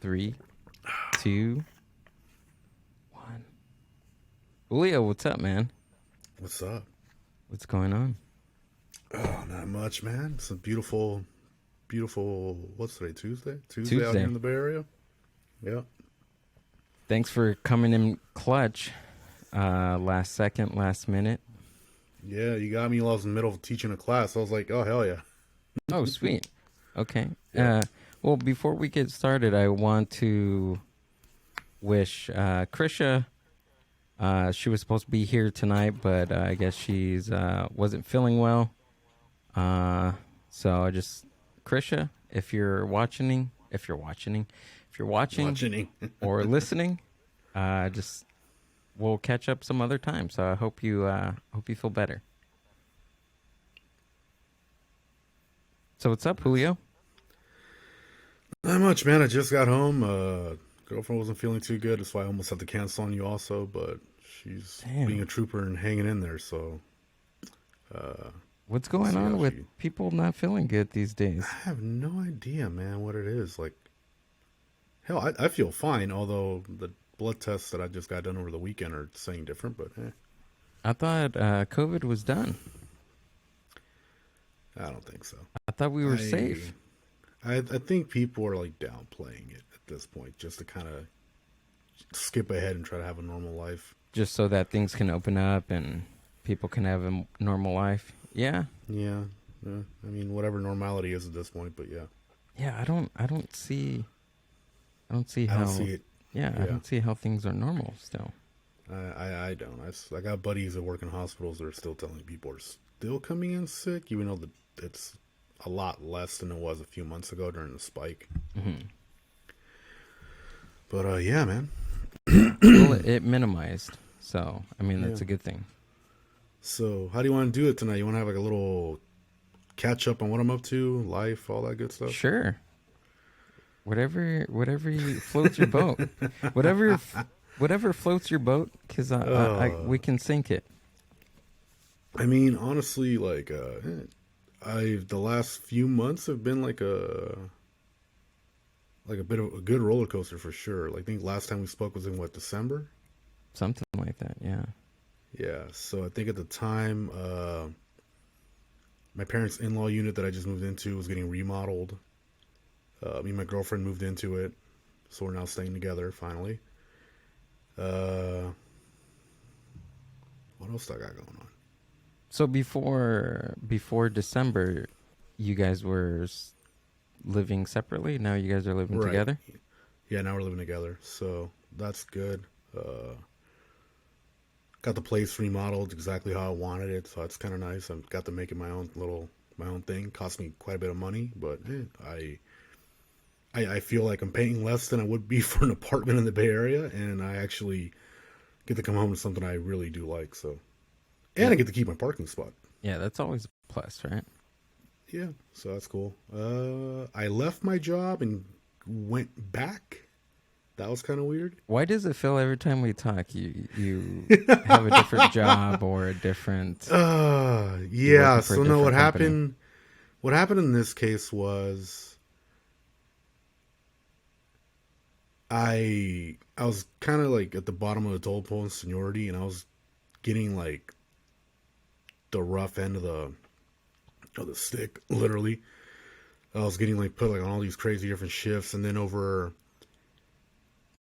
3, 2, 1. Julio, what's up, man? What's up? What's going on? Oh, not much, man. It's a beautiful, what's today, Tuesday? Tuesday out here in the Bay Area. Yep. Thanks for coming in clutch. Last second, last minute. Yeah, you got me while I was in the middle of teaching a class. I was like, oh, hell yeah. Oh, sweet. Okay. Yeah. Well, before we get started, I want to wish Krisha. She was supposed to be here tonight, but I guess she's wasn't feeling well. So I just, Krisha, if you're watching or listening, just we'll catch up some other time. So I hope you feel better. So what's up, Julio? Not much, man. I just got home. Girlfriend wasn't feeling too good. That's why I almost had to cancel on you also, but she's being a trooper and hanging in there, so... What's going on with people not feeling good these days? I have no idea, man, what it is. Like, hell, I feel fine, although the blood tests that I just got done over the weekend are saying different, but I thought COVID was done. I don't think so. I thought we were safe. I think people are, like, downplaying it at this point, just to kind of skip ahead and try to have a normal life. Just so that things can open up and people can have a normal life. Yeah. Yeah. I mean, whatever normality is at this point, but yeah. Yeah, I don't see how. I don't see it. Yeah, I don't see how things are normal still. I don't. I got buddies that work in hospitals that are still telling people are still coming in sick, even though it's a lot less than it was a few months ago during the spike. Mm-hmm. But yeah, man. Well, it minimized, so I mean that's a good thing. So, how do you want to do it tonight? You want to have like a little catch up on what I'm up to, life, all that good stuff? Sure. Whatever floats your boat. whatever floats your boat, because we can sink it. I mean, honestly, like the last few months have been like a bit of a good roller coaster for sure. Like, I think last time we spoke was in December? Something like that, yeah. Yeah, so I think at the time, my parents' in-law unit that I just moved into was getting remodeled. Me and my girlfriend moved into it, so we're now staying together, finally. What else do I got going on? So before December, you guys were living separately? Now you guys are living together? Yeah, now we're living together, so that's good. Got the place remodeled exactly how I wanted it, so that's kind of nice. I got to make it my own thing. Cost me quite a bit of money, but I feel like I'm paying less than I would be for an apartment in the Bay Area, and I actually get to come home to something I really do like. So, and I get to keep my parking spot. Yeah, that's always a plus, right? Yeah, so that's cool. I left my job and went back. That was kind of weird. Why does it feel every time we talk you have a different job or a different... yeah, so no, what happened in this case was I was kind of like at the bottom of the totem pole in seniority, and I was getting like the rough end of the stick, literally. I was getting like put like on all these crazy different shifts, and then over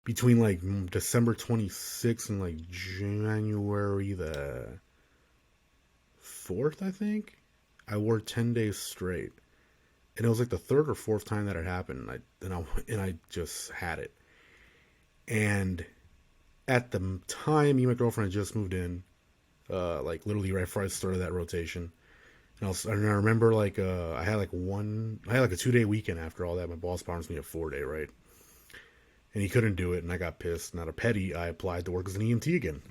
between like December 26th and like January the 4th, I think, I worked 10 days straight. And it was like the third or fourth time that it happened. And I just had it. And at the time, me and my girlfriend had just moved in, like literally right before I started that rotation. And I remember like I had like a 2-day weekend after all that. My boss promised me a 4-day, right? And he couldn't do it, and I got pissed. And out of petty, I applied to work as an EMT again.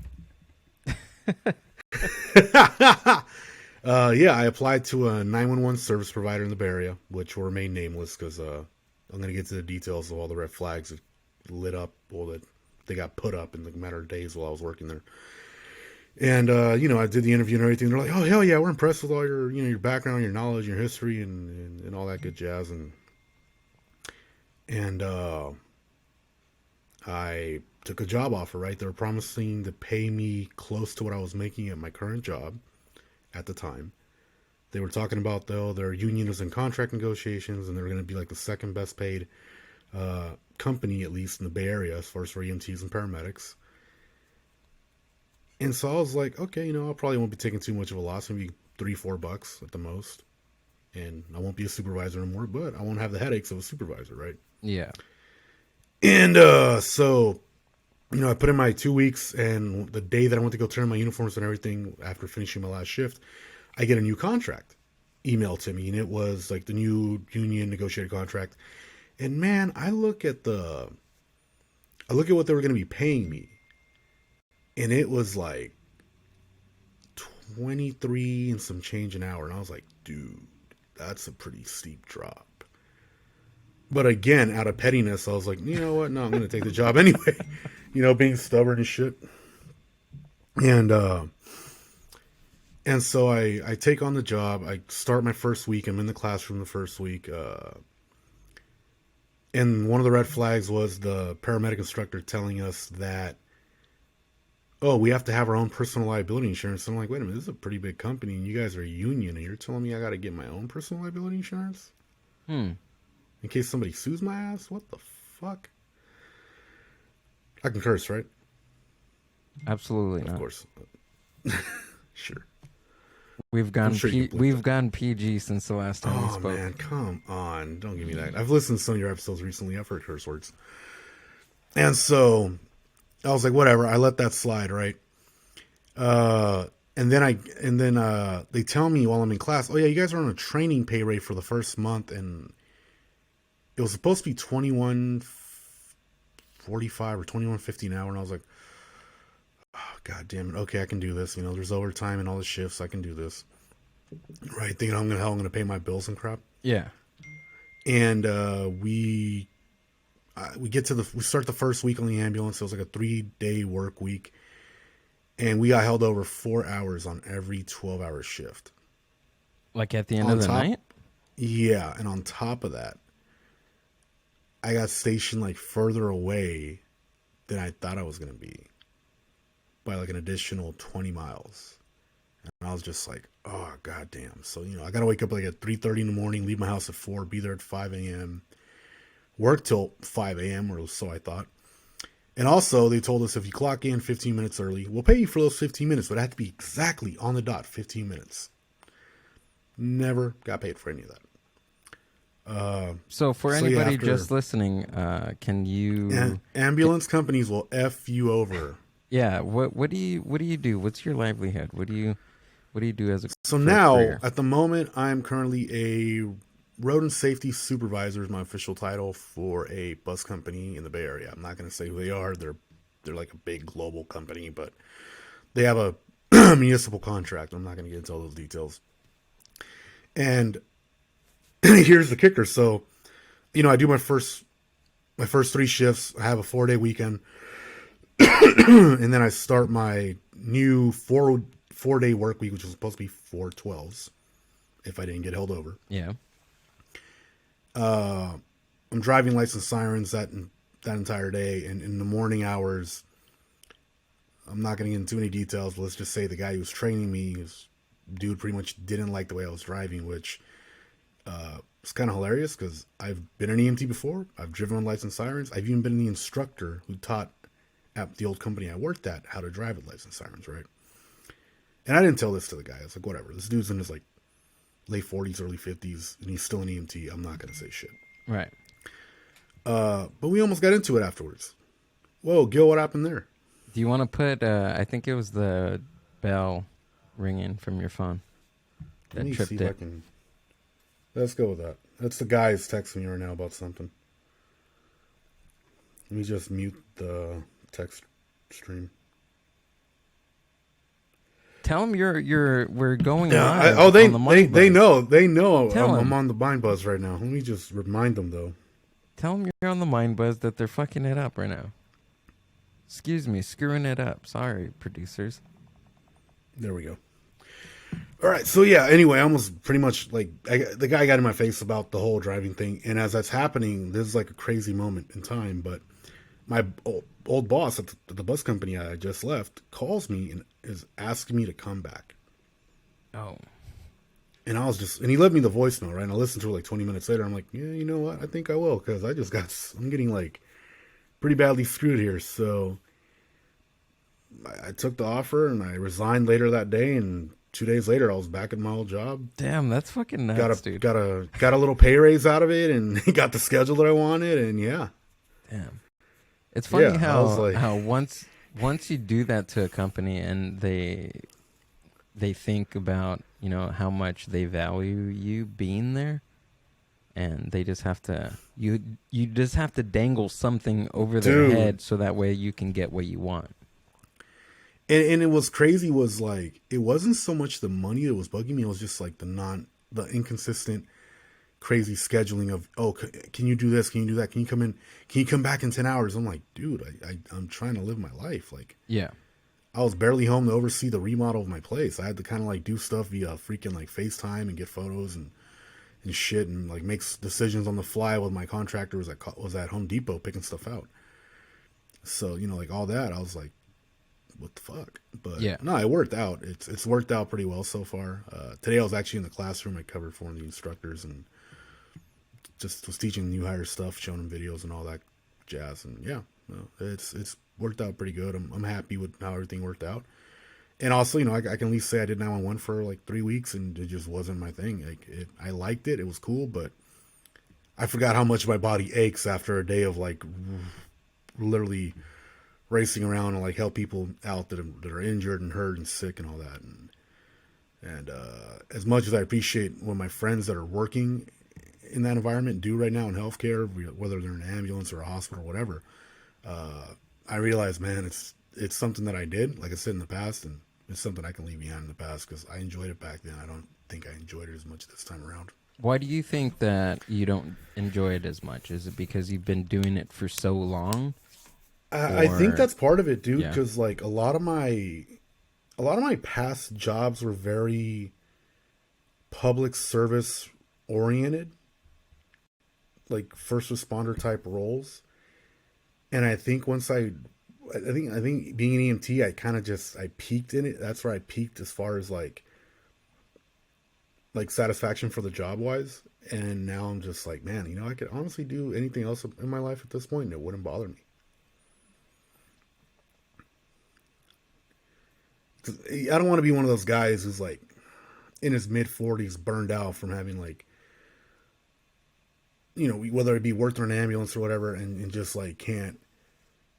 Yeah, I applied to a 911 service provider in the Bay Area, which will remain nameless because I'm going to get to the details of all the red flags that lit up, or that they got put up in the matter of days while I was working there. And, I did the interview and everything. They're like, oh, hell yeah, we're impressed with all your, your background, your knowledge, your history, and all that good jazz. And I took a job offer, right? They were promising to pay me close to what I was making at my current job at the time. They were talking about, though, their union was in contract negotiations, and they were going to be like the second best paid company, at least in the Bay Area, as far as for EMTs and paramedics. And so I was like, okay, I probably won't be taking too much of a loss, maybe $3-4 at the most. And I won't be a supervisor anymore, but I won't have the headaches of a supervisor, right? Yeah. And so, I put in my 2 weeks, and the day that I went to go turn in my uniforms and everything after finishing my last shift, I get a new contract emailed to me, and it was like the new union negotiated contract. And man, I look at what they were going to be paying me, and it was like 23 and some change an hour, and I was like, dude, that's a pretty steep drop. But again, out of pettiness, I was like, you know what? No, I'm going to take the job anyway. Being stubborn and shit. And so I take on the job. I start my first week. I'm in the classroom the first week. And one of the red flags was the paramedic instructor telling us that, oh, we have to have our own personal liability insurance. And I'm like, wait a minute, this is a pretty big company, and you guys are a union, and you're telling me I got to get my own personal liability insurance? In case somebody sues my ass? What the fuck? I can curse, right? Absolutely not. Of course. Sure. We've gone PG since the last time we spoke. Oh, man, come on. Don't give me that. I've listened to some of your episodes recently. I've heard curse words. And so I was like, whatever. I let that slide, right? And then they tell me while I'm in class, oh, yeah, you guys are on a training pay rate for the first month, and it was supposed to be $21.45 or $21.50 an hour, and I was like, oh, God damn it. Okay, I can do this. There's overtime and all the shifts. I can do this. Right? Thinking I'm going to pay my bills and crap. Yeah. And we start the first week on the ambulance. It was like a 3-day work week. And we got held over 4 hours on every 12-hour shift. Like at the end of the night? Yeah. And on top of that, I got stationed like further away than I thought I was going to be by like an additional 20 miles. And I was just like, oh, goddamn. So, I got to wake up like at 3:30 in the morning, leave my house at 4, be there at 5 a.m., work till 5 a.m., or so I thought. And also, they told us if you clock in 15 minutes early, we'll pay you for those 15 minutes, but it had to be exactly on the dot, 15 minutes. Never got paid for any of that. So for anybody just listening, can you... Ambulance companies will F you over. Yeah. What do you do? What's your livelihood? What do you do as a... So now, at the moment, I'm currently a road and safety supervisor is my official title for a bus company in the Bay Area. I'm not going to say who they are. They're like a big global company, but they have a municipal contract. I'm not going to get into all those details. And here's the kicker. So, I do my first 3 shifts. I have a 4-day weekend. And then I start my new 4-day work week, which was supposed to be 4 12s if I didn't get held over. Yeah. I'm driving lights and sirens that entire day. And in the morning hours, I'm not going to get into any details, but let's just say the guy who was training me, dude pretty much didn't like the way I was driving, which it's kind of hilarious because I've been an EMT before. I've driven on lights and sirens. I've even been the instructor who taught at the old company I worked at how to drive with lights and sirens, right? And I didn't tell this to the guy. I was like, whatever. This dude's in his like late 40s, early 50s, and he's still an EMT. I'm not going to say shit. Right. But we almost got into it afterwards. Whoa, Gil, what happened there? Do you want to put, I think it was the bell ringing from your phone that tripped it. I can... Let's go with that. That's the guy who's texting me right now about something. Let me just mute the text stream. Tell them we're going on. They know I'm on the Mindbuzz right now. Let me just remind them though. Tell them you're on the Mindbuzz, that they're fucking it up right now. Excuse me, screwing it up. Sorry, producers. There we go. All right, so yeah. Anyway, I almost pretty much the guy got in my face about the whole driving thing, and as that's happening, this is like a crazy moment in time. But my old boss at the bus company I just left calls me and is asking me to come back. Oh. And I was just, and he left me the voicemail, right? And I listened to it like 20 minutes later. I'm like, yeah, you know what? I think I will, because I'm getting like pretty badly screwed here. So I took the offer and I resigned later that day. And 2 days later, I was back at my old job. Damn, that's fucking nuts, dude. Got a little pay raise out of it, and got the schedule that I wanted. And yeah. Damn. It's funny Yeah, how once you do that to a company and they think about, you know, how much they value you being there, and they just have to you just have to dangle something over their head so that way you can get what you want. And it was crazy was like, it wasn't so much the money that was bugging me, it was just like the inconsistent crazy scheduling of, oh, can you do this? Can you do that? Can you come in? Can you come back in 10 hours? I'm like, dude, I'm trying to live my life. Like, yeah, I was barely home to oversee the remodel of my place. I had to kind of like do stuff via freaking like FaceTime and get photos and shit, and like make decisions on the fly while my contractor was at Home Depot picking stuff out. So, you know, like all that, I was like, what the fuck? But yeah, no, it worked out. It's worked out pretty well so far. Today I was actually in the classroom. I covered for one of the instructors and just was teaching new hire stuff, showing them videos and all that jazz. And yeah, it's worked out pretty good. I'm happy with how everything worked out. And also, you know, I can at least say I did 911 for like 3 weeks, and it just wasn't my thing. Like, I liked it. It was cool, but I forgot how much my body aches after a day of like literally racing around and like help people out that are injured and hurt and sick and all that. And as much as I appreciate what my friends that are working in that environment do right now in healthcare, whether they're in an ambulance or a hospital or whatever, I realize, man, it's something that I did, like I said in the past, and it's something I can leave behind in the past because I enjoyed it back then. I don't think I enjoyed it as much this time around. Why do you think that you don't enjoy it as much? Is it because you've been doing it for so long? I think that's part of it, dude. Because like a lot of my past jobs were very public service oriented, like first responder type roles. And I think I think being an EMT, I peaked in it. That's where I peaked as far as like satisfaction for the job wise. And now I'm just like, man, you know, I could honestly do anything else in my life at this point and it wouldn't bother me. I don't want to be one of those guys who's like in his mid 40s burned out from having like, you know, whether it be worked in an ambulance or whatever, and just like can't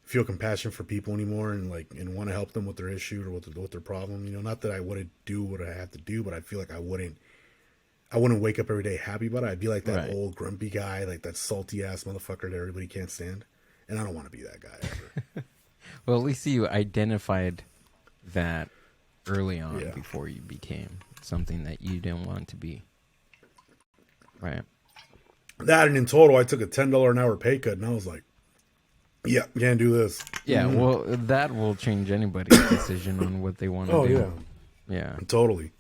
feel compassion for people anymore and want to help them with their issue or with their problem. You know, not that I wouldn't do what I have to do, but I feel like I wouldn't wake up every day happy about it. I'd be like that old grumpy guy, like that salty ass motherfucker that everybody can't stand. And I don't want to be that guy ever. Well, at least you identified that early on before you became something that you didn't want to be. Right. That, and in total, I took a $10 an hour pay cut, and I was like, yeah, can't do this. Yeah, well, that will change anybody's decision on what they want to do. Oh, yeah. Totally.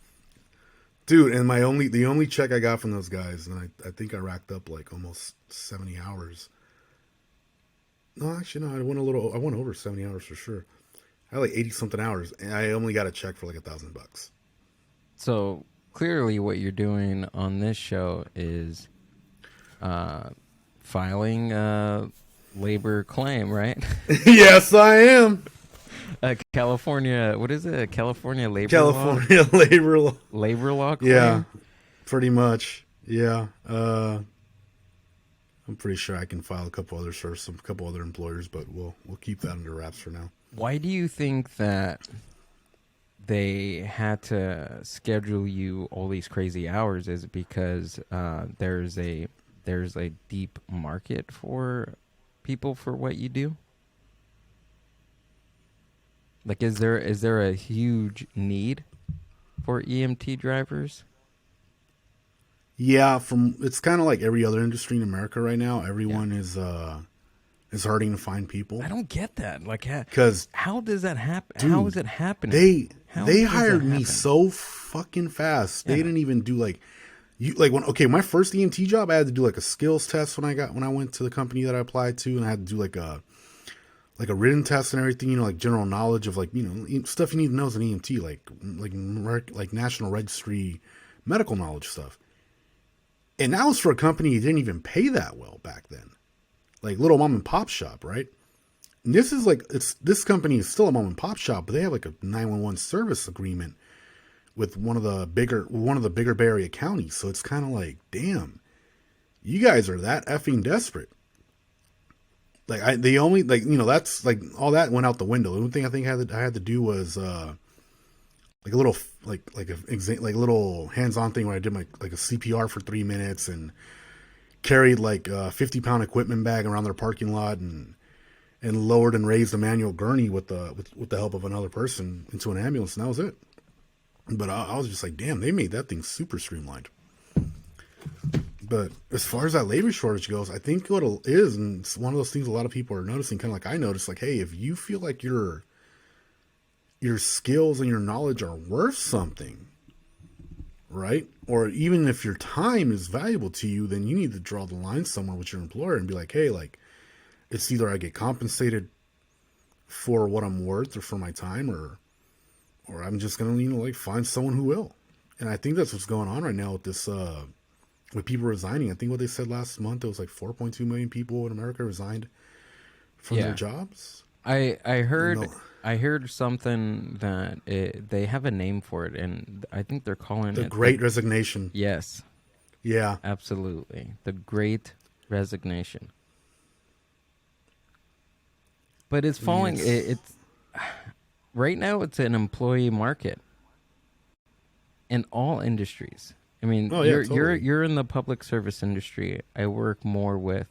Dude, and the only check I got from those guys, and I think I racked up like almost 70 hours. No, actually, no, I went over 70 hours for sure. I had like 80 something hours, and I only got a check for like $1,000. So clearly what you're doing on this show is filing a labor claim, right? Yes, I am. California, what is it? A California labor law? Labor law claim? Yeah, pretty much. Yeah. I'm pretty sure I can file a couple others for a couple other employers, but we'll keep that under wraps for now. Why do you think that they had to schedule you all these crazy hours? Is it because there's a deep market for people for what you do? Like, is there a huge need for EMT drivers? Yeah, it's kind of like every other industry in America right now. Everyone is hurting to find people. I don't get that. Like, how does that happen? Dude, how is it happening? They hired me so fucking fast. They didn't even do my first EMT job, I had to do like a skills test when I went to the company that I applied to, and I had to do like like a written test and everything, you know, like general knowledge of like, you know, stuff you need to know as an EMT, like National Registry medical knowledge stuff. And that was for a company you didn't even pay that well back then, like little mom and pop shop, right? And this is like this company is still a mom and pop shop, but they have like a 911 service agreement with one of the bigger Bay Area counties. So it's kind of like, damn, you guys are that effing desperate. Like they only like, you know, that's like all that went out the window. The only thing I think I had to do was like a little like little hands-on thing where I did my like a CPR for 3 minutes and carried like a 50-pound equipment bag around their parking lot and lowered and raised a manual gurney with the help of another person into an ambulance, and that was it. But I was just like, damn, they made that thing super streamlined. But as far as that labor shortage goes, I think what it is, and it's one of those things a lot of people are noticing, kind of like I noticed, like, hey, if you feel like your skills and your knowledge are worth something, right? Or even if your time is valuable to you, then you need to draw the line somewhere with your employer and be like, hey, like, it's either I get compensated for what I'm worth or for my time, or I'm just gonna, you know, like find someone who will. And I think that's what's going on right now with this with people resigning. I think what they said last month, it was like 4.2 million people in America resigned from their jobs. I heard something that they have a name for it, and I think they're calling the it Great Resignation. Yes. Yeah. Absolutely. The Great Resignation. But it's falling. It's right now. It's an employee market in all industries. I mean, you're in the public service industry. I work more with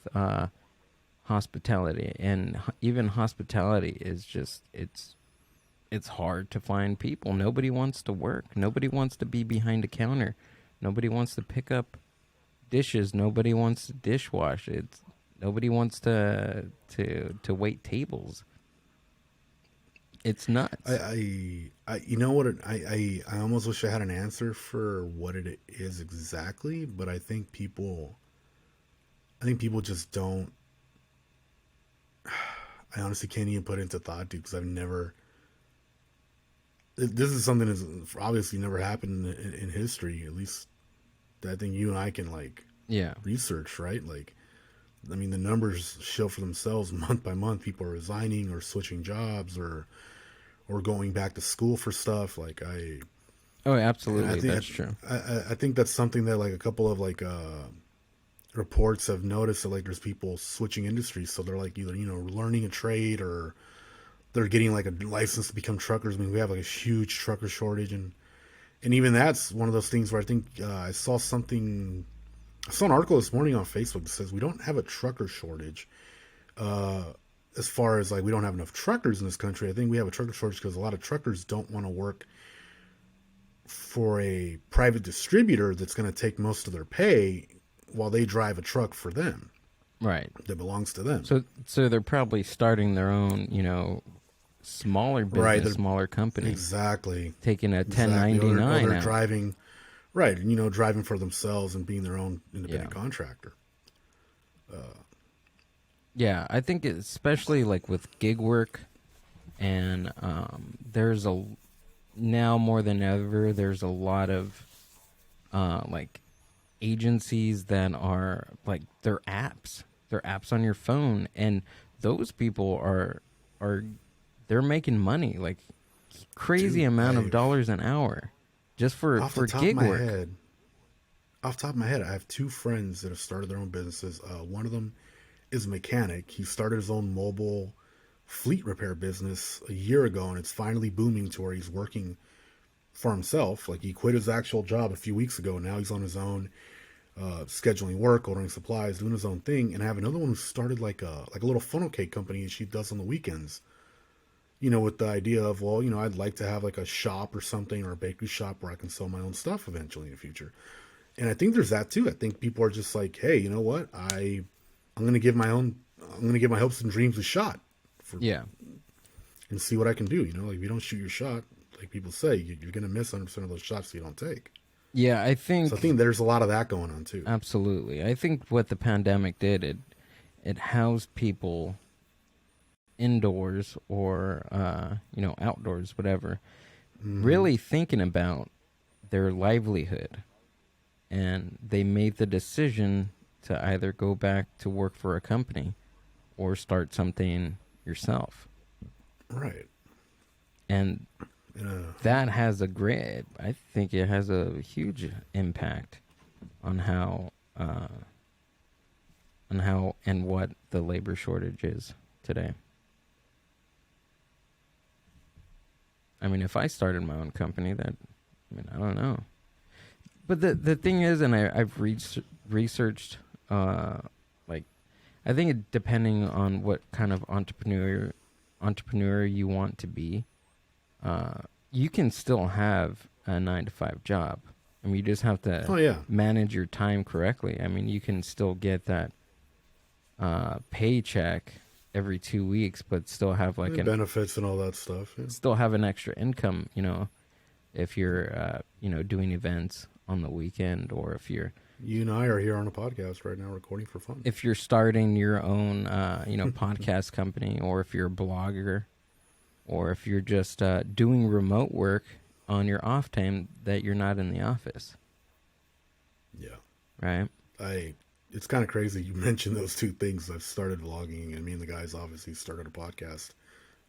hospitality, and even hospitality is just it's hard to find people. Nobody wants to work. Nobody wants to be behind a counter. Nobody wants to pick up dishes. Nobody wants to dishwash. Nobody wants to wait tables. It's nuts. I you know what? I almost wish I had an answer for what it is exactly, but I think people just don't. I honestly can't even put it into thought, dude, because I've never. This is something that's obviously never happened in history. At least I think you and I can research, right? Like, I mean, the numbers show for themselves month by month. People are resigning or switching jobs or going back to school for stuff. Like absolutely, that's true. I think that's something that like a couple of like reports have noticed that like there's people switching industries. So they're like either, you know, learning a trade or they're getting like a license to become truckers. I mean, we have like a huge trucker shortage, and even that's one of those things where I think I saw an article this morning on Facebook that says we don't have a trucker shortage. As far as like we don't have enough truckers in this country, I think we have a trucker shortage because a lot of truckers don't want to work for a private distributor that's going to take most of their pay while they drive a truck for them. Right. That belongs to them. So they're probably starting their own, you know, smaller business, smaller company. Exactly. Taking a 1099 or they're out. driving, right, and, you know, driving for themselves and being their own independent contractor. Yeah, I think especially like with gig work, and there's now more than ever, there's a lot of like agencies that are like they're apps on your phone, and those people are they're making money, like crazy amount of dollars an hour just for gig work. Off the top of my head, I have two friends that have started their own businesses. One of them is a mechanic. He started his own mobile fleet repair business a year ago, and it's finally booming to where he's working for himself. Like, he quit his actual job a few weeks ago, and now he's on his own, scheduling work, ordering supplies, doing his own thing. And I have another one who started like a little funnel cake company she does on the weekends. You know, with the idea of, well, you know, I'd like to have like a shop or something, or a bakery shop where I can sell my own stuff eventually in the future. And I think there's that too. I think people are just like, hey, you know what? I'm going to give my hopes and dreams a shot. And see what I can do. You know, like, if you don't shoot your shot, like people say, you're going to miss 100% of those shots you don't take. Yeah, I think there's a lot of that going on too. Absolutely. I think what the pandemic did, it housed people indoors or outdoors, whatever, Mm-hmm. really thinking about their livelihood, and they made the decision to either go back to work for a company or start something yourself. Right. And Yeah. that has a great, I think it has a huge impact on how and what the labor shortage is today. I mean, if I started my own company, I don't know. But the thing is, and I've researched, like, I think depending on what kind of entrepreneur you want to be, you can still have a 9 to 5 job. I mean, you just have to Oh yeah. manage your time correctly. I mean, you can still get that paycheck every 2 weeks, but And benefits and all that stuff. Yeah. still have an extra income. If you're doing events on the weekend, or You and I are here on a podcast right now, recording for fun. if you're starting your own podcast company, or if you're a blogger, or if you're just doing remote work on your off time that you're not in the office, Yeah. right? It's kind of crazy you mentioned those two things. I've started vlogging, and me and the guys obviously started a podcast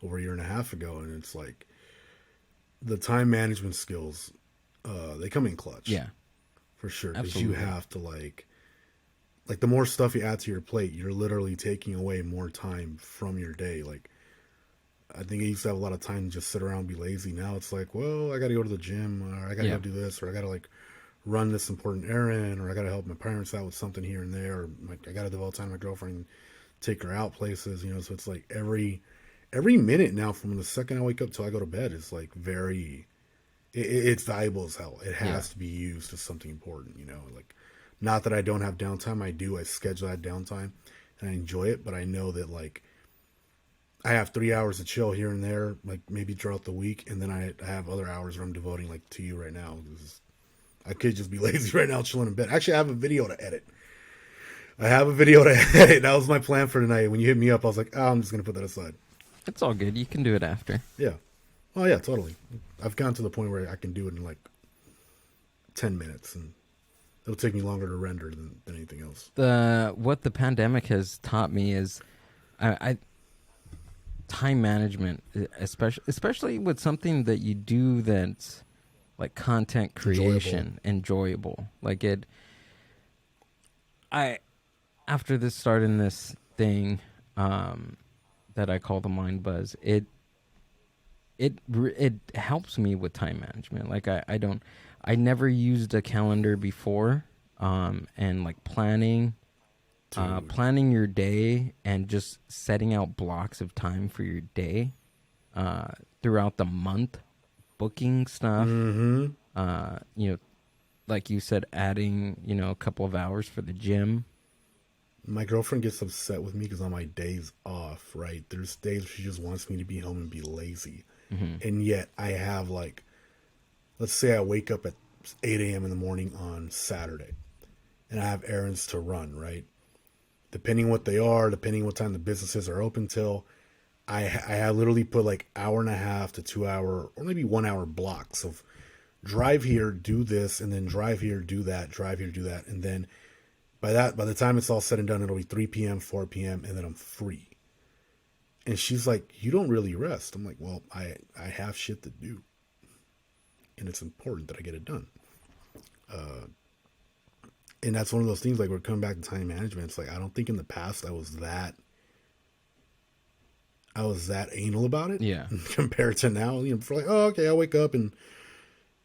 over a year and a half ago, and it's like the time management skills, they come in clutch Yeah, for sure, because you absolutely. have to like the more stuff you add to your plate, you're literally taking away more time from your day. Like I think I used to have a lot of time to just sit around and be lazy. Now it's like, well, I got to go to the gym, or I got to go Yeah, do this, or I got to like run this important errand, or I got to help my parents out with something here and there, or like I got to devote time to my girlfriend, take her out places, So it's like every minute now from the second I wake up till I go to bed is like it's valuable as hell. It yeah, has to be used as something important. Like not that I don't have downtime, I do. I schedule that downtime and I enjoy it, but I know that like I have 3 hours to chill here and there, like maybe throughout the week, and then I have other hours where I'm devoting like to you right now. I could just be lazy right now, chilling in bed. Actually, I have a video to edit. I have a video to edit. That was my plan for tonight. When you hit me up, I was like, oh, I'm just gonna put that aside. it's all good. You can do it after. Yeah. Oh yeah, totally. I've gotten to the point where I can do it in like 10 minutes, and it'll take me longer to render than anything else. The What the pandemic has taught me is, I time management, especially with something that you do that's like content Enjoyable. creation, enjoyable. Like it, I after this starting this thing, that I call the Mindbuzz, it helps me with time management. Like I never used a calendar before, and like Dude. planning your day and just setting out blocks of time for your day, throughout the month, booking stuff, Mm-hmm. uh, you know, like you said, adding, a couple of hours for the gym. My girlfriend gets upset with me because on my days off, right? There's days where she just wants me to be home and be lazy. Hmm. And yet I have like, let's say I wake up at 8 a.m. in the morning on Saturday and I have errands to run, right? Depending what they are, depending what time the businesses are open till, I literally put like hour and a half to 2 hour or maybe 1 hour blocks of drive here, do this, and then drive here, do that, drive here, do that. And then by the time it's all said and done, it'll be 3 p.m., 4 p.m., and then I'm free. And she's like, you don't really rest. I'm like, well, I have shit to do. And it's important that I get it done. And that's one of those things, like we're coming back to time management. It's like I don't think in the past I was that anal about it Yeah. compared to now. For like, oh, okay, I wake up and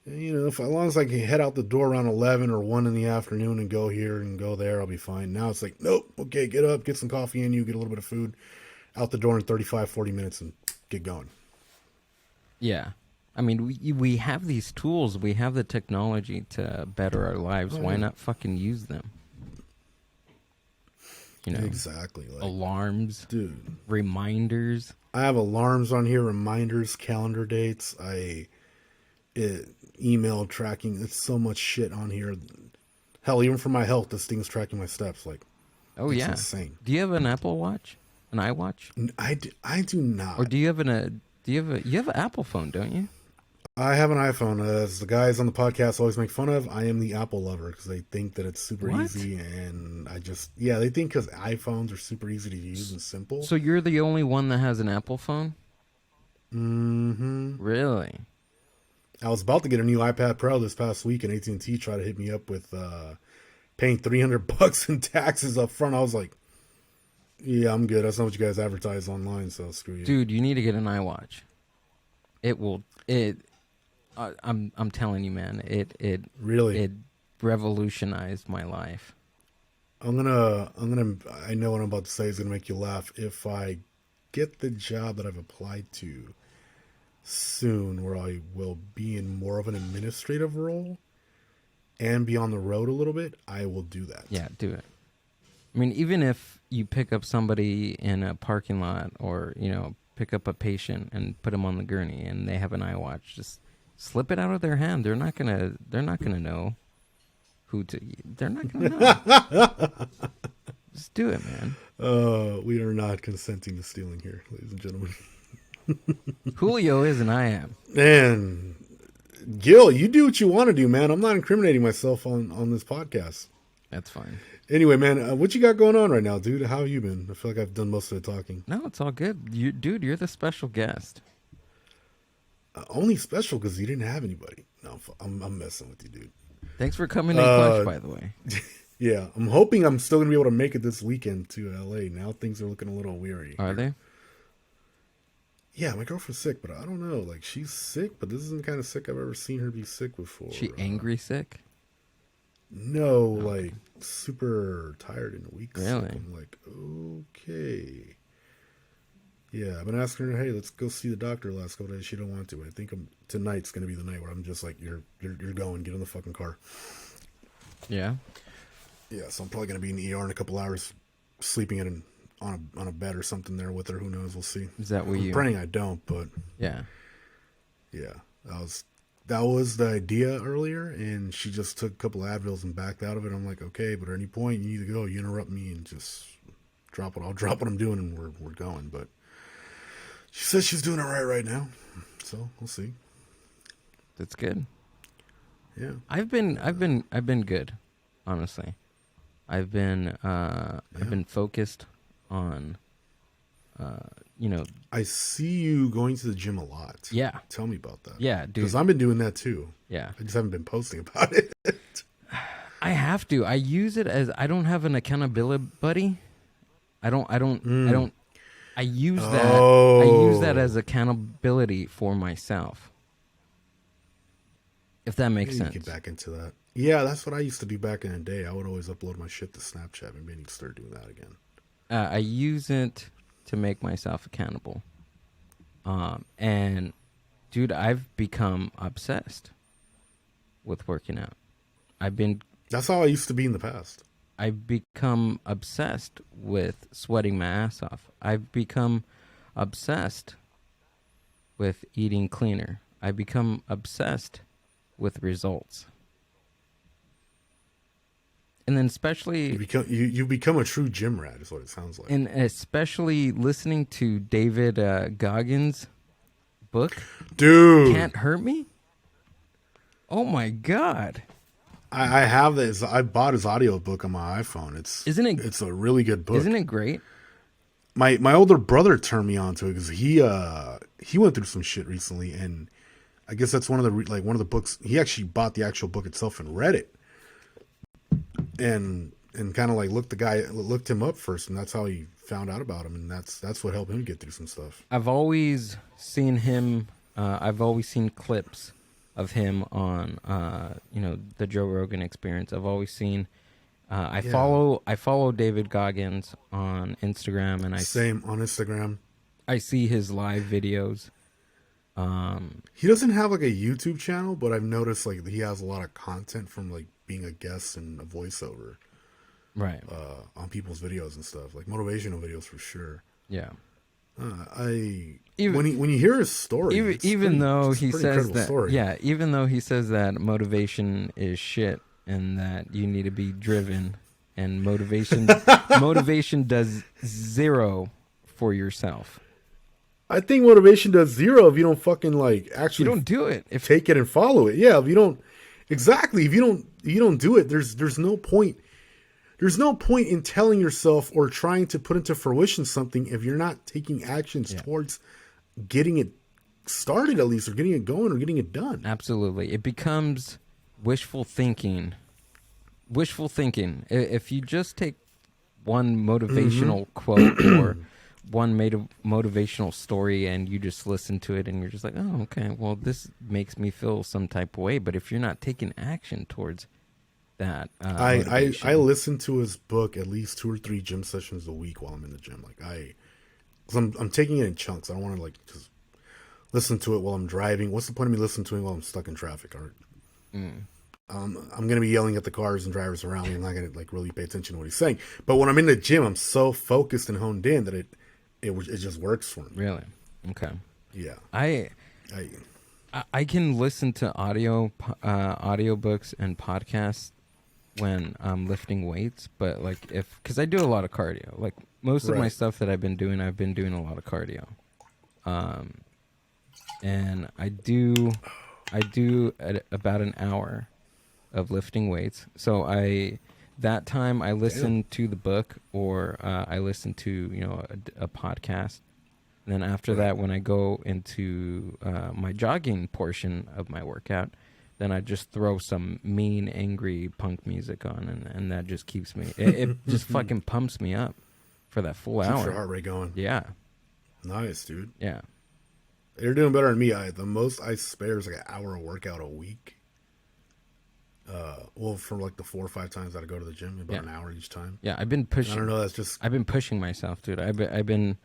if as long as I can head out the door around 11 or 1 in the afternoon and go here and go there, I'll be fine. Now it's like, nope, okay, get up, get some coffee in you, get a little bit of food, out the door in 35, 40 minutes and get going. Yeah. I mean, we have these tools, we have the technology to better our lives. Oh Why yeah, not fucking use them? You know, exactly. Like, alarms, dude, reminders. I have alarms on here, reminders, calendar dates. It, email tracking. It's so much shit on here. Hell, even for my health, this thing's tracking my steps. Like, Oh it's yeah. insane. Do you have an Apple Watch? An iWatch? I do Or not. do you have you have an Apple phone, don't you? I have an iPhone. As the guys on the podcast always make fun of, I am the Apple lover because they think that it's super What? easy, and yeah, they think because iPhones are super easy to use and simple. So you're the only one that has an Apple phone? Mm-hmm. Really? I was about to get a new iPad Pro this past week, and AT&T tried to hit me up with paying $300 in taxes up front. I was like, yeah, I'm good. That's not what you guys advertise online, so screw you. Dude, you need to get an iWatch. It will. I'm telling you, man. Really? It revolutionized my life. I know what I'm about to say is gonna make you laugh. If I get the job that I've applied to soon, where I will be in more of an administrative role and be on the road a little bit, I will do that. Yeah, do it. I mean, even if you pick up somebody in a parking lot, or pick up a patient and put them on the gurney, and they have an iWatch, just slip it out of their hand. They're not gonna know who to. They're not gonna know. Just do it, man. We are not consenting to stealing here, ladies and gentlemen. Julio is, and I am. And Gil, you do what you want to do, man. I'm not incriminating myself on this podcast. That's fine. Anyway, man, what you got going on right now, dude? How have you been? I feel like I've done most of the talking. No, it's all good. Dude, you're the special guest. Only special because you didn't have anybody. No, I'm messing with you, dude. Thanks for coming in clutch, by the way. Yeah, I'm hoping I'm still going to be able to make it this weekend to LA. Now things are looking a little weary. Are they? Yeah, my girlfriend's sick, but I don't know. Like, she's sick, but this isn't the kind of sick I've ever seen her be sick before. She angry sick? No, like super tired and weak. Really? Sick. I'm like, okay. Yeah, I've been asking her, hey, let's go see the doctor the last couple days. She don't want to. I think tonight's going to be the night where I'm just like, you're going. Get in the fucking car. Yeah. Yeah, so I'm probably going to be in the ER in a couple hours, sleeping on a bed or something there with her. Who knows? We'll see. Is that what I'm praying I don't, but yeah. Yeah, that was the idea earlier, and she just took a couple Advils and backed out of it. I'm like, okay, but at any point you need to go. You interrupt me and just drop what I'm doing, and we're going. But she says she's doing all right now, so we'll see. That's good. Yeah, I've been good, honestly. I've been focused on, I see you going to the gym a lot. Yeah. Tell me about that. Yeah, dude. Because I've been doing that too. Yeah. I just haven't been posting about it. I have to. I use it as, I don't have an accountability buddy. I use that as accountability for myself. If that makes sense. Get back into that. Yeah, that's what I used to do back in the day. I would always upload my shit to Snapchat. Maybe I need to start doing that again. I use it to make myself accountable. And dude, I've become obsessed with working out. That's how I used to be in the past. I've become obsessed with sweating my ass off. I've become obsessed with eating cleaner. I've become obsessed with results. And then especially... You've become a true gym rat, is what it sounds like. And especially listening to David Goggins' book. Dude. Can't Hurt Me? Oh my God. I have this. I bought his audiobook on my iPhone. It's a really good book. Isn't it great? My older brother turned me on to it because he went through some shit recently, and I guess that's one of the books. He actually bought the actual book itself and read it. And kind of like looked him up first, and that's how he found out about him, and that's what helped him get through some stuff. I've always seen him. I've always seen clips of him on the Joe Rogan Experience. I've always seen. I follow David Goggins on Instagram, and same on Instagram. I see his live videos. He doesn't have like a YouTube channel, but I've noticed like he has a lot of content from like being a guest and a voiceover, right? On people's videos and stuff, like motivational videos for sure. Yeah. When you hear his story, even though he says that, story. Yeah, even though he says that motivation is shit and that you need to be driven, and motivation does zero for yourself. I think motivation does zero if you don't fucking like You actually don't do it. If take it and follow it. Yeah, if you don't exactly if you don't do it, there's no point. There's no point in telling yourself or trying to put into fruition something if you're not taking actions towards getting it started at least, or getting it going, or getting it done. absolutely, it becomes wishful thinking. Wishful thinking. If you just take one motivational quote or one motivational story and you just listen to it and you're just like, oh, okay, well, this makes me feel some type of way. But if you're not taking action towards that, I listen to his book at least 2 or 3 gym sessions a week while I'm in the gym. Like cause I'm taking it in chunks. I don't want to like just listen to it while I'm driving. What's the point of me listening to it while I'm stuck in traffic? Or I'm gonna be yelling at the cars and drivers around me. I'm not gonna like really pay attention to what he's saying. But when I'm in the gym, I'm so focused and honed in that it just works for me. Really? Okay. Yeah. I can listen to audiobooks and podcasts when I'm lifting weights, but like because I do a lot of cardio. Like most of my stuff that I've been doing a lot of cardio. And I do about an hour of lifting weights. So that time I listen to the book, or I listen to a podcast. And then after that, when I go into my jogging portion of my workout, then I just throw some mean, angry punk music on, and that just keeps me. It just fucking pumps me up for that full hour. Keeps your heart rate going. Yeah. Nice, dude. Yeah. You're doing better than me. The most I spare is like an hour of workout a week. Well, for like the 4 or 5 times that I go to the gym, about an hour each time. Yeah, I've been pushing. I don't know. That's just. I've been pushing myself, dude. I've been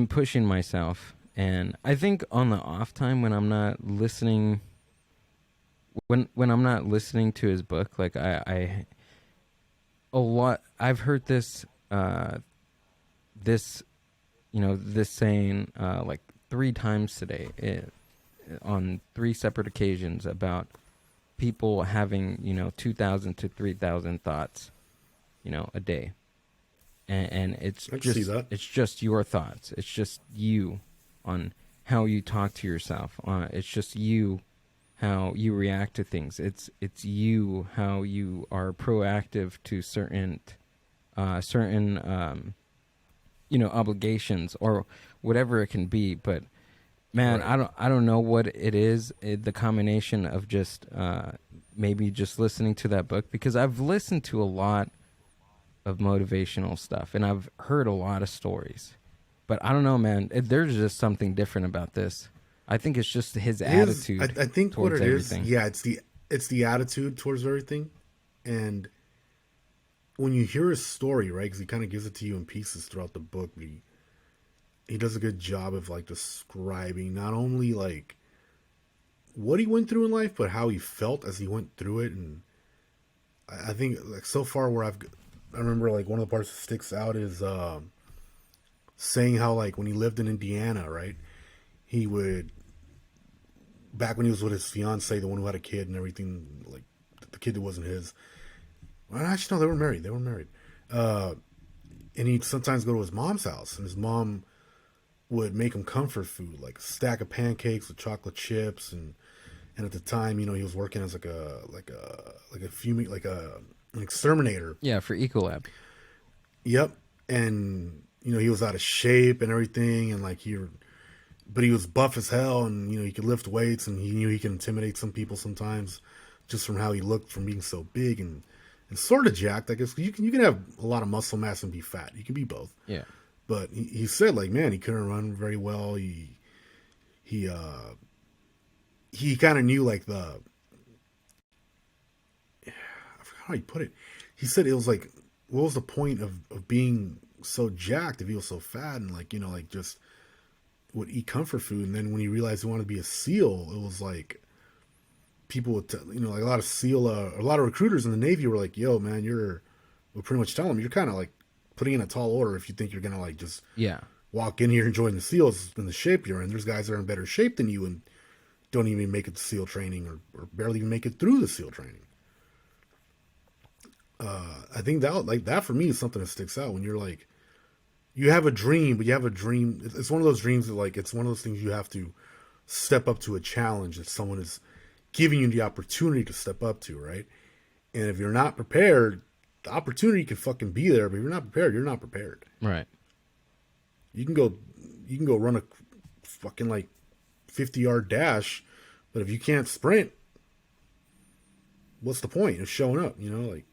pushing myself, and I think on the off time when I'm not listening, when I'm not listening to his book, like a lot. I've heard this this saying like 3 times today on 3 separate occasions about people having 2,000 to 3,000 thoughts a day, and it's just your thoughts. It's just you on how you talk to yourself. It's just you how you react to things. It's you how you are proactive to certain obligations or whatever it can be. But man, I don't know what it is. The combination of just maybe just listening to that book, because I've listened to a lot of motivational stuff and I've heard a lot of stories, but I don't know, man. There's just something different about this. I think it's just his attitude. I think what it everything. is, yeah, it's the attitude towards everything, and when you hear his story, right? Because he kind of gives it to you in pieces throughout the book. He does a good job of like describing not only like what he went through in life, but how he felt as he went through it. And I think like so far where I remember like one of the parts that sticks out is saying how like when he lived in Indiana, right? He would, back when he was with his fiance, the one who had a kid and everything, like the kid that wasn't his. Well, actually, no, they were married. And he'd sometimes go to his mom's house, and his mom would make him comfort food, like a stack of pancakes with chocolate chips, and at the time, he was working as an exterminator. Yeah, for Ecolab. Yep, and he was out of shape and everything, and but he was buff as hell, and he could lift weights, and he knew he could intimidate some people sometimes, just from how he looked, from being so big and sort of jacked. I guess you can have a lot of muscle mass and be fat. You can be both. Yeah. But he said, like, man, he couldn't run very well. He kind of knew, like, I forgot how he put it. He said it was like, what was the point of being so jacked if he was so fat, and like just would eat comfort food. And then when he realized he wanted to be a SEAL, it was like people would like a lot of recruiters in the Navy were like, yo, man, we'll pretty much tell him you're kind of like putting in a tall order if you think you're gonna like just walk in here and join the SEALs in the shape you're in. There's guys that are in better shape than you and don't even make it to SEAL training, or barely even make it through the SEAL training. I think that for me is something that sticks out when you're like, you have a dream, but you have a dream. It's one of those dreams that like it's one of those things you have to step up to a challenge that someone is giving you the opportunity to step up to, right? And if you're not prepared, the opportunity can fucking be there, but if you're not prepared, you're not prepared. Right. You can go run a fucking like 50-yard dash, but if you can't sprint, what's the point of showing up? You know, like,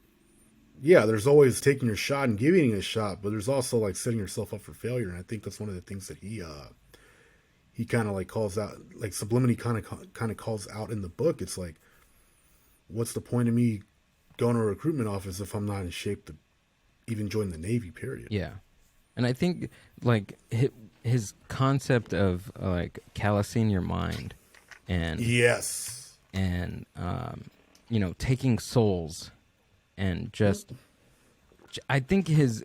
yeah, there's always taking your shot and giving it a shot, but there's also like setting yourself up for failure. And I think that's one of the things that he kind of like calls out, like subliminally kind of calls out in the book. It's like, what's the point of me going to a recruitment office if I'm not in shape to even join the Navy? Period. Yeah, and I think like his concept of like callousing your mind, and yes, and you know, taking souls, and just I think his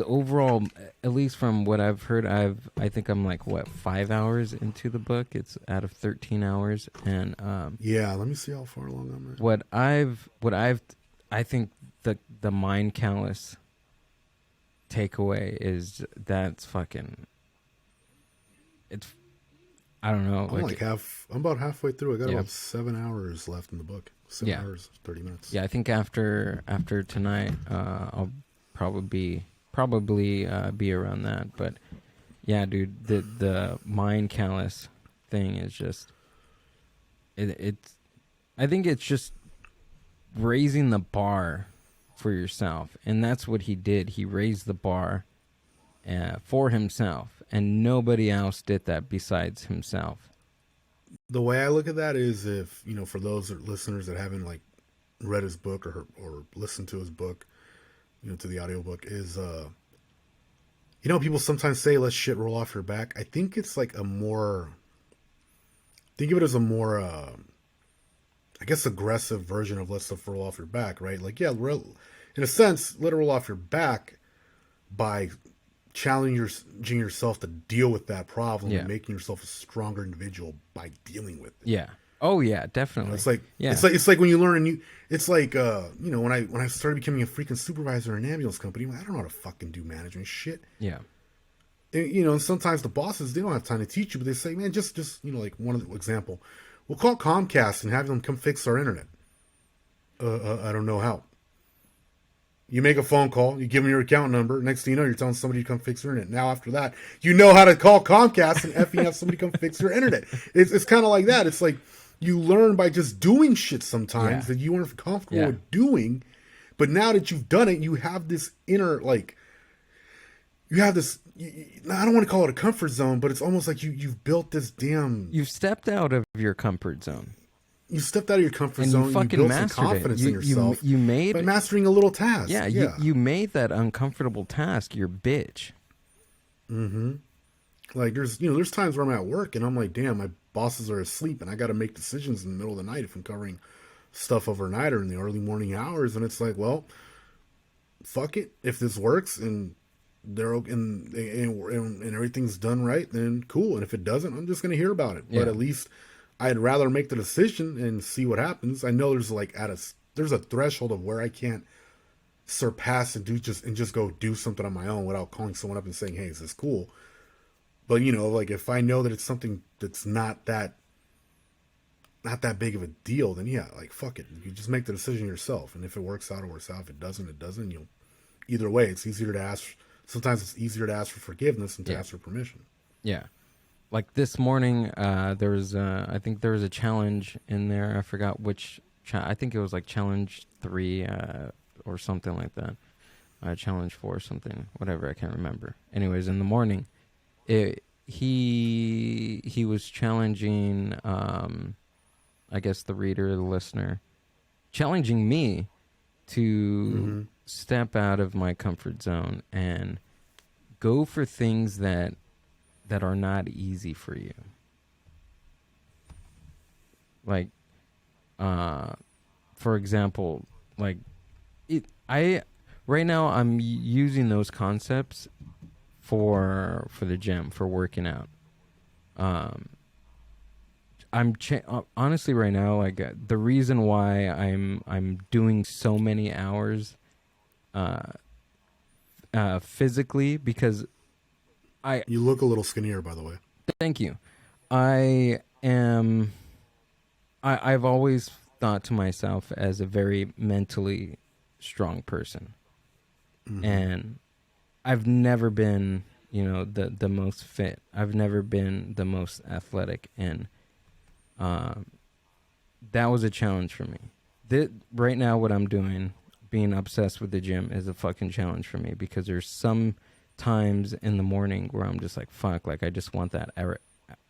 overall, at least from what I've heard, I think I'm like what 5 hours into the book. It's out of 13 hours, and yeah. Let me see how far along I'm at. I think the mind callous takeaway is that's fucking. It's I don't know. I'm about halfway through. I got Yeah. about 7 hours left in the book. 7 hours, 30 minutes. Yeah, I think after tonight, I'll probably be around that. But yeah, dude, the mind callous thing is just it's. I think it's just raising the bar for yourself, and that's what he did. He raised the bar for himself, and nobody else did that besides himself. The way I look at that is, if for those listeners that haven't like read his book or listened to his book, to the audiobook, is people sometimes say let shit roll off your back. I think it's like think of it as a more I guess aggressive version of let stuff roll off your back, right? Like, yeah, in a sense, let it roll off your back by challenging yourself to deal with that problem and making yourself a stronger individual by dealing with it. Yeah. Oh yeah, definitely. It's like it's like when you learn it's like when I started becoming a freaking supervisor in an ambulance company, I don't know how to fucking do management shit. Yeah. And sometimes the bosses, they don't have time to teach you, but they say, man, just like one of the example, we'll call Comcast and have them come fix our internet. I don't know how. You make a phone call, you give them your account number. Next thing you know, you're telling somebody to come fix your internet. Now, after that, you know how to call Comcast and effing have somebody come fix your internet. It's kind of like that. It's like you learn by just doing shit sometimes that you weren't comfortable with doing. But now that you've done it, you have this inner, like, you have this, I don't want to call it a comfort zone, but it's almost like you've built this damn... You've stepped out of your comfort zone. You stepped out of your comfort zone. You built some confidence in yourself. You made by mastering a little task. Yeah, you made that uncomfortable task your bitch. Mm-hmm. Like there's times where I'm at work and I'm like, damn, my bosses are asleep and I got to make decisions in the middle of the night if I'm covering stuff overnight or in the early morning hours, and it's like, well, fuck it. If this works and they're and everything's done right, then cool. And if it doesn't, I'm just gonna hear about it. But at least I'd rather make the decision and see what happens. I know there's like there's a threshold of where I can't surpass and just go do something on my own without calling someone up and saying, hey, is this cool? But like if I know that it's something that's not that big of a deal, then yeah, like fuck it. You just make the decision yourself. And if it works out, it works out. If it doesn't, it doesn't. Either way, it's easier to ask. Sometimes it's easier to ask for forgiveness than to ask for permission. Yeah. Like this morning, there was I think there was a challenge in there. I forgot which. I think it was like challenge 3 or something like that. Challenge 4 or something, whatever. I can't remember. Anyways, in the morning, he was challenging. I guess the reader, the listener, challenging me to step out of my comfort zone and go for things that are not easy for you. Like, for example, like right now I'm using those concepts for the gym, for working out. Honestly right now, like the reason why I'm doing so many hours physically, because I You look a little skinnier, by the way. thank you. I am. I've always thought to myself as a very mentally strong person, Mm-hmm. and I've never been, the most fit. I've never been the most athletic, and um, that was a challenge for me. Right now, what I'm doing, being obsessed with the gym, is a fucking challenge for me because there's some times in the morning where I'm just like, fuck, like I just want that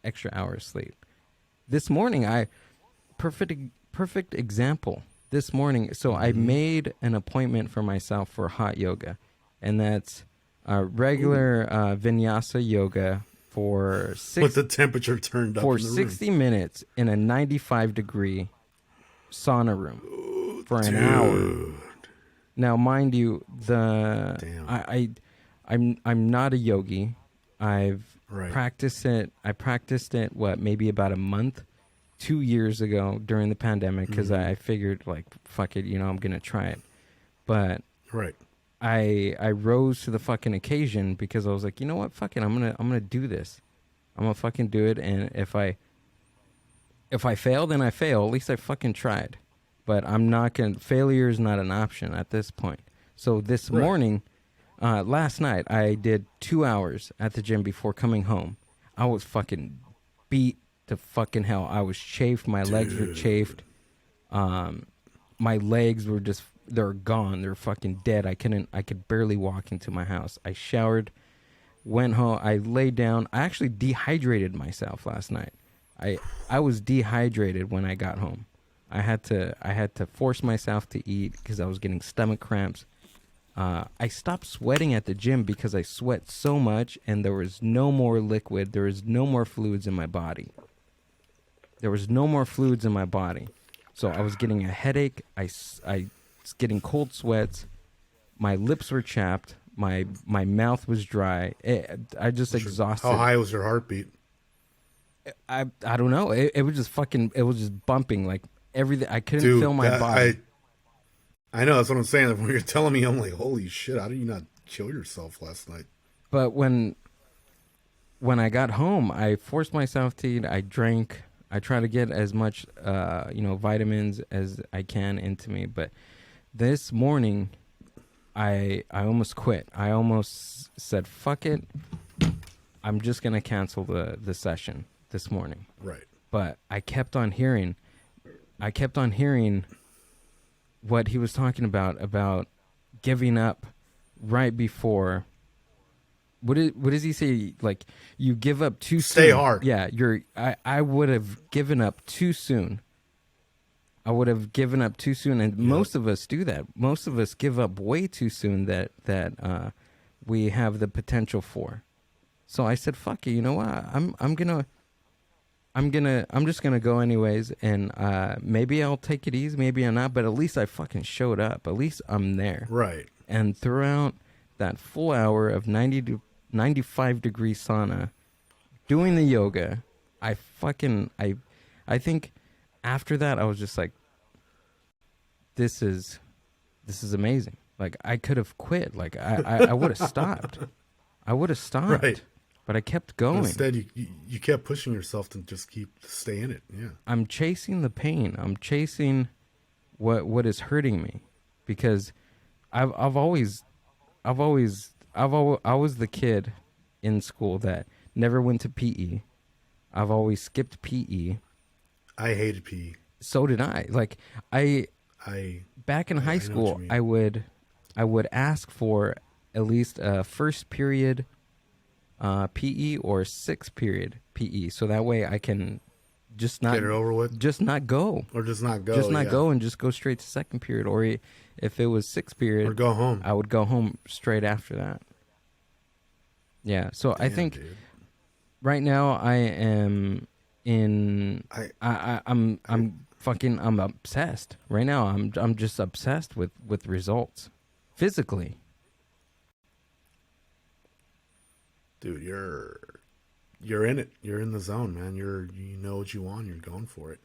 extra hour of sleep. This morning, perfect perfect example. This morning, so I Mm-hmm. made an appointment for myself for hot yoga, and that's Ooh. regular vinyasa yoga for With the temperature turned up for in the room. 60 minutes in a 95-degree sauna room Ooh, for an hour. dude. Now, mind you, Damn. I'm not a yogi. I've Right. practiced it. I practiced it maybe about a month, 2 years ago during the pandemic because Mm-hmm. I figured like fuck it, I'm gonna try it. But Right. I rose to the fucking occasion because I was like, you know what, fuck it, I'm gonna do this. I'm gonna fucking do it, and if I fail, then I fail. At least I fucking tried. But I'm not gonna. Failure is not an option at this point. So this Right. morning, last night, I did 2 hours at the gym before coming home. I was fucking beat to fucking hell. I was chafed. My legs were Dude. chafed. My legs were they're gone. They're fucking dead. I could barely walk into my house. I showered, went home. I laid down. I actually dehydrated myself last night. I I was dehydrated when I got home. I had to force myself to eat because I was getting stomach cramps. I stopped sweating at the gym because I sweat so much, and there was no more liquid. There was no more fluids in my body. There was no more fluids in my body. So I was getting a headache. I was getting cold sweats. My lips were chapped. My mouth was dry. I just How exhausted. high was your heartbeat? I don't know. It was just fucking. It was just bumping like everything. I couldn't feel Dude, my that body. I know that's what I'm saying. When you're telling me, I'm like, holy shit! How did you not kill yourself last night? But when I got home, I forced myself to eat. I drank. I try to get as much, vitamins as I can into me. But this morning, I almost quit. I almost said, "Fuck it. I'm just gonna cancel the session this morning." Right. But I kept on hearing what he was talking about giving up right before. What does he say? Like, you give up too Stay soon. hard. Yeah, I would have given up too soon. I would have given up too soon, and Yep. most of us do that. Most of us give up way too soon that we have the potential for. So I said, "Fuck it, you know what? I'm just gonna go anyways, and maybe I'll take it easy, maybe I'm not, but at least I fucking showed up. At least I'm there." Right. And throughout that full hour of 95-degree sauna, doing the yoga, I think after that I was just like, this is amazing. Like, I could have quit. Like, I would have stopped. I would have stopped. Right. But I kept But going. instead, you kept pushing yourself to just keep stay in it. Yeah. I'm chasing the pain. I'm chasing what is hurting me, because I've always I was the kid in school that never went to PE. I've always skipped PE. I hated PE. So did I. Like, I I back in high I know what you school, mean. I would ask for at least a first period PE or sixth period PE, so that way I can just not Get it over with, just not go. or just not go. Just not Yeah. go and just go straight to second period, or if it was sixth Or period, go home. I would go home straight after that. Yeah, so I Damn, think dude. right now I am in. I I'm obsessed right now. I'm just obsessed with results, physically. dude, you're in it. You're in the zone, man. You know what you want. You're going for it.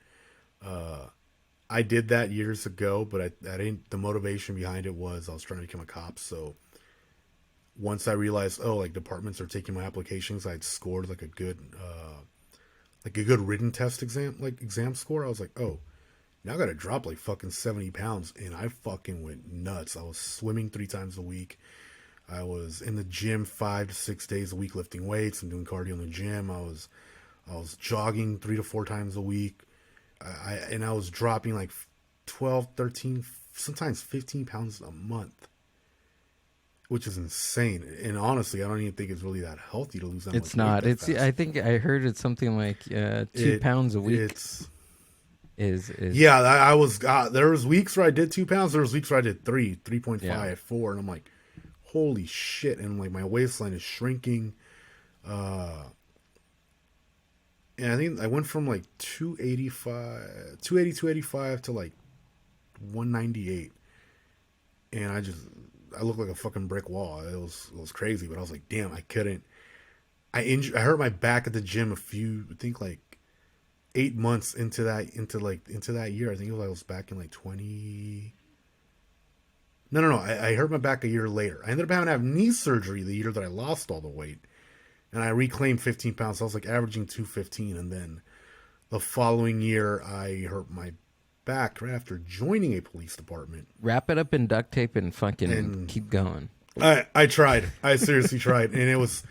I did that years ago, but that ain't the motivation behind it. Was I was trying to become a cop, so once I realized, oh, like departments are taking my applications, I'd scored like a good written test exam score. I was like, oh, now I got to drop like fucking 70 pounds, and I fucking went nuts. I was swimming 3 times a week. I was in the gym 5 to 6 days a week lifting weights and doing cardio in the gym. I was jogging 3 to 4 times a week. I was dropping like 12, 13, sometimes 15 pounds a month, which is insane. And honestly, I don't even think it's really that healthy to lose that It's much weight not. that It's. fast. I think I heard it's something like 2 pounds a week. It's Is yeah. I was there was weeks where I did 2 pounds. There was weeks where I did 3.5, yeah. 4, and I'm like, holy shit! And like my waistline is shrinking. And I think I went from like 285 to like 198, and I looked like a fucking brick wall. It was crazy, but I was like, damn, I couldn't. I hurt my back at the gym I think like 8 months into that year. I think I was back in like 20. No. I hurt my back a year later. I ended up having to have knee surgery the year that I lost all the weight, and I reclaimed 15 pounds. So I was like averaging 215, and then the following year I hurt my back right after joining a police department. Wrap it up in duct tape and fucking And keep going. I tried. I seriously tried, and it was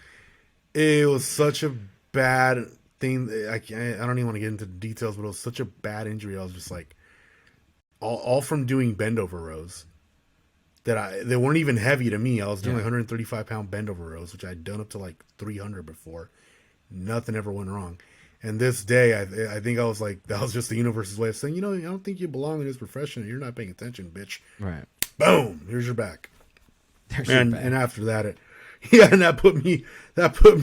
such a bad thing. I don't even want to get into the details, but it was such a bad injury. I was just like, all from doing bend over rows they weren't even heavy to me. I was doing like 135-pound bend over rows, which I'd done up to like 300 before. Nothing ever went wrong. And this day, I think I was like, that was just the universe's way of saying, I don't think you belong in this profession. You're not paying attention, bitch. Right. Boom. Here's your back. There's your back. And after that, and that put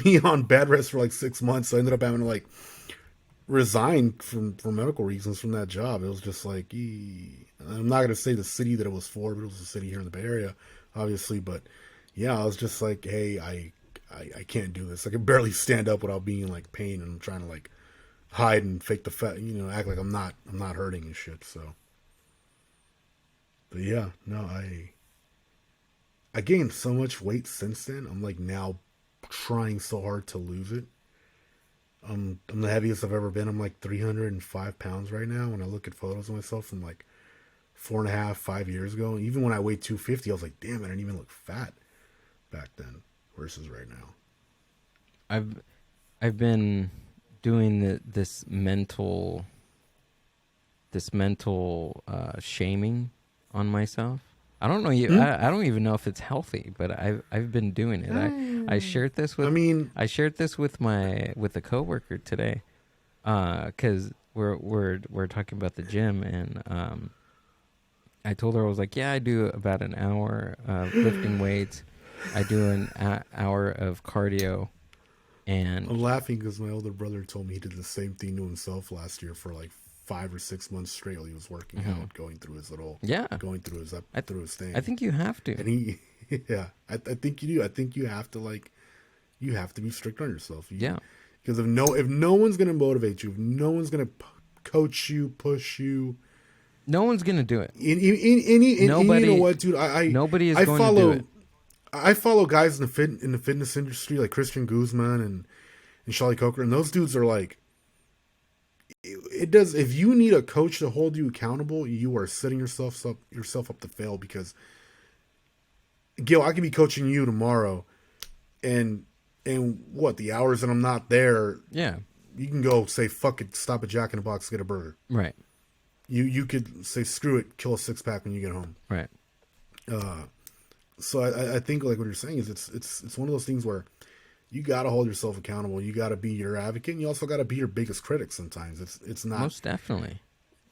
me on bed rest for like 6 months. So I ended up having to like resign for medical reasons from that job. It was just like, I'm not gonna say the city that it was for, but it was a city here in the Bay Area, obviously. But yeah, I was just like, hey, I can't do this. I can barely stand up without being in like pain, and I'm trying to like hide and fake the fat, act like I'm not hurting and shit. So, but yeah, no, I gained so much weight since then. I'm like now trying so hard to lose it. I'm the heaviest I've ever been. I'm like 305 pounds right now. When I look at photos of myself from like 4.5, 5 years ago, even when I weighed 250, I was like, damn, I didn't even look fat back then versus right now. I've been doing this mental shaming on myself. I don't know I don't even know if it's healthy, but I've been doing it. I shared this with a coworker today, because we're talking about the gym, and I told her, I was like, yeah, I do about an hour of lifting weights. I do an hour of cardio, and I'm laughing because my older brother told me he did the same thing to himself last year for like 5 or 6 months straight. He was working out, going through his through his thing. I think you have to. And I think you do. I think you have to be strict on yourself. Because if no one's gonna motivate you, if no one's gonna coach you, push you, no one's gonna do it. Nobody. You know what, dude? Nobody is going to do it. I follow guys in the fitness industry like Christian Guzman and Charlie Coker, and those dudes are like, it does. If you need a coach to hold you accountable, you are setting yourself up to fail. Because Gil, I could be coaching you tomorrow, and what, the hours that I'm not there, yeah, you can go say fuck it, stop at Jack in the Box, get a burger. Right. You could say screw it, kill a 6-pack when you get home. Right. So I think like what you're saying is it's one of those things where you got to hold yourself accountable. You got to be your advocate, and you also got to be your biggest critic sometimes. It's not, most definitely.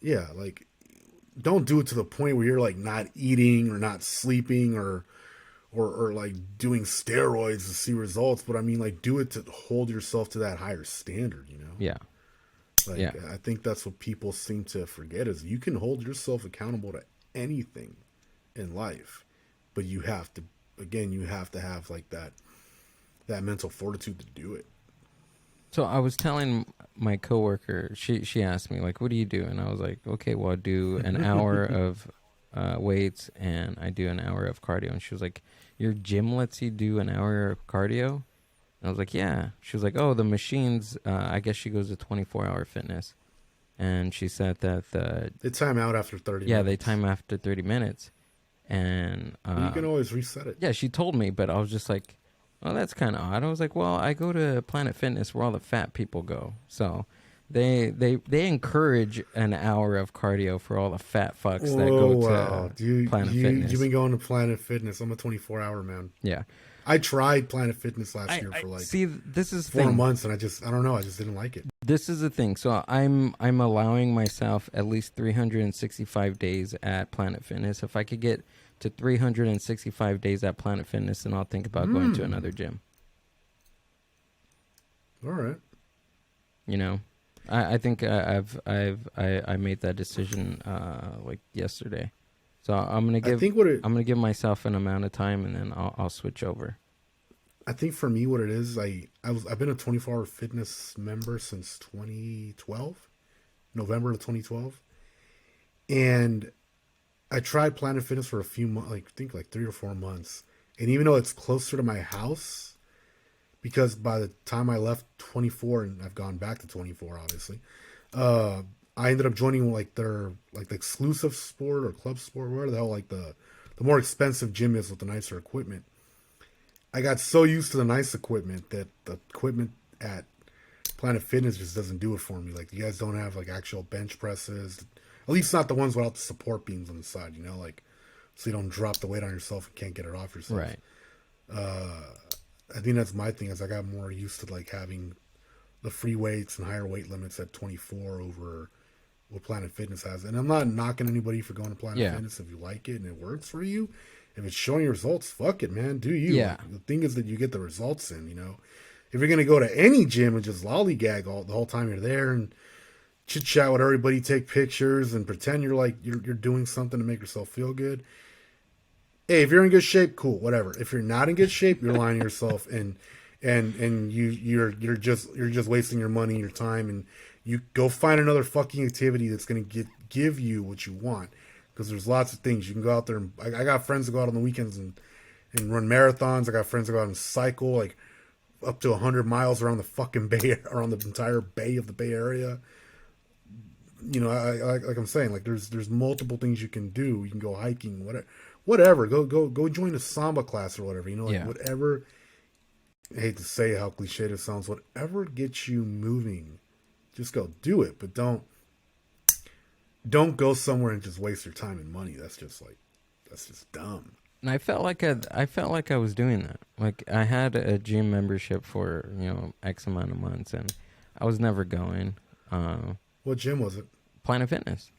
Yeah, like don't do it to the point where you're like not eating or not sleeping or like doing steroids to see results, but I mean like do it to hold yourself to that higher standard, Yeah. Like, yeah. I think that's what people seem to forget is you can hold yourself accountable to anything in life, but you have to have like that mental fortitude to do it. So I was telling my coworker, she asked me, like, what do you do? And I was like, okay, well, I do an hour of weights and I do an hour of cardio. And she was like, your gym lets you do an hour of cardio? And I was like, yeah. She was like, oh, the machines, I guess she goes to 24-hour fitness. And she said that They time out after 30 yeah, minutes. they time after 30 minutes. And you can always reset it. yeah, she told me, but I was just like, oh, that's kind of odd. I was like, well, I go to Planet Fitness where all the fat people go. So they encourage an hour of cardio for all the fat fucks that go to Planet Fitness. You've been going to Planet Fitness. I'm a 24-hour man. Yeah. I tried Planet Fitness last year for like see, this is 4 months, and I don't know. I just didn't like it. This is the thing. So I'm allowing myself at least 365 days at Planet Fitness. If I could get to 365 days at Planet Fitness, then I'll think about going to another gym. All right. You know, I think I made that decision like yesterday. So I'm gonna give myself an amount of time, and then I'll switch over. I think for me, what it is, I've been a 24-hour fitness member since 2012, November of 2012, and I tried Planet Fitness for a few months, I think like 3 or 4 months, and even though it's closer to my house, because by the time I left 24, and I've gone back to 24, obviously, I ended up joining like their like the exclusive sport or club sport, whatever the hell, like the more expensive gym is with the nicer equipment. I got so used to the nice equipment that the equipment at Planet Fitness just doesn't do it for me. Like, you guys don't have like actual bench presses, at least not the ones without the support beams on the side, you know, like so you don't drop the weight on yourself and can't get it off yourself. Right. I think that's my thing, is I got more used to like having the free weights and higher weight limits at 24 over what Planet Fitness has. And I'm not knocking anybody for going to Planet Fitness if you like it and it works for you. If it's showing you results, fuck it, man. Do you. Yeah. The thing is that you get the results in, you know. If you're going to go to any gym and just lollygag the whole time you're there and chit-chat with everybody, take pictures and pretend you're like you're doing something to make yourself feel good. Hey, if you're in good shape, cool, whatever. If you're not in good shape, you're lying to yourself and you're just wasting your money, your time, and you go find another fucking activity that's going to give you what you want. Because there's lots of things you can go out there. And I got friends that go out on the weekends and run marathons. I got friends that go out and cycle like up to 100 miles around the fucking bay, around the entire bay of the Bay Area. You know, like I'm saying, like there's multiple things you can do. You can go hiking, whatever. Go join a Samba class or whatever. You know, like whatever. I hate to say how cliche this sounds. Whatever gets you moving, just go do it. But don't go somewhere and just waste your time and money. That's just dumb. And I felt like I was doing that. Like, I had a gym membership for, you know, X amount of months, and I was never going. What gym was it? Planet Fitness.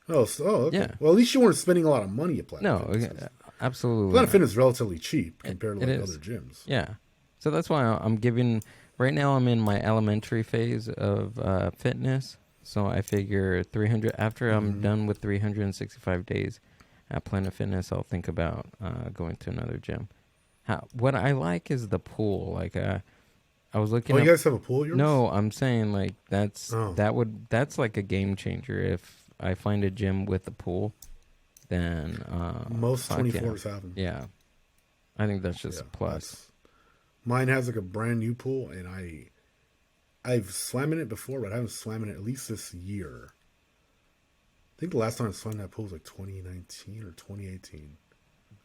Oh, okay. Yeah. Well, at least you weren't spending a lot of money at Planet Fitness. No, absolutely. Planet Fitness is relatively cheap compared to like other gyms. Yeah. So that's why I'm giving. Right now, I'm in my elementary phase of fitness. So I figure 300. After I'm done with 365 days at Planet Fitness, I'll think about going to another gym. What I like is the pool. Like, I was looking. Oh, you guys have a pool at yours? No, I'm saying like that's like a game changer. If I find a gym with a pool, then most 24s have them. Yeah, I think that's just a plus. Mine has like a brand new pool, and I've swam in it before, but I haven't swam in it at least this year. I think the last time I swam in that pool was like 2019 or 2018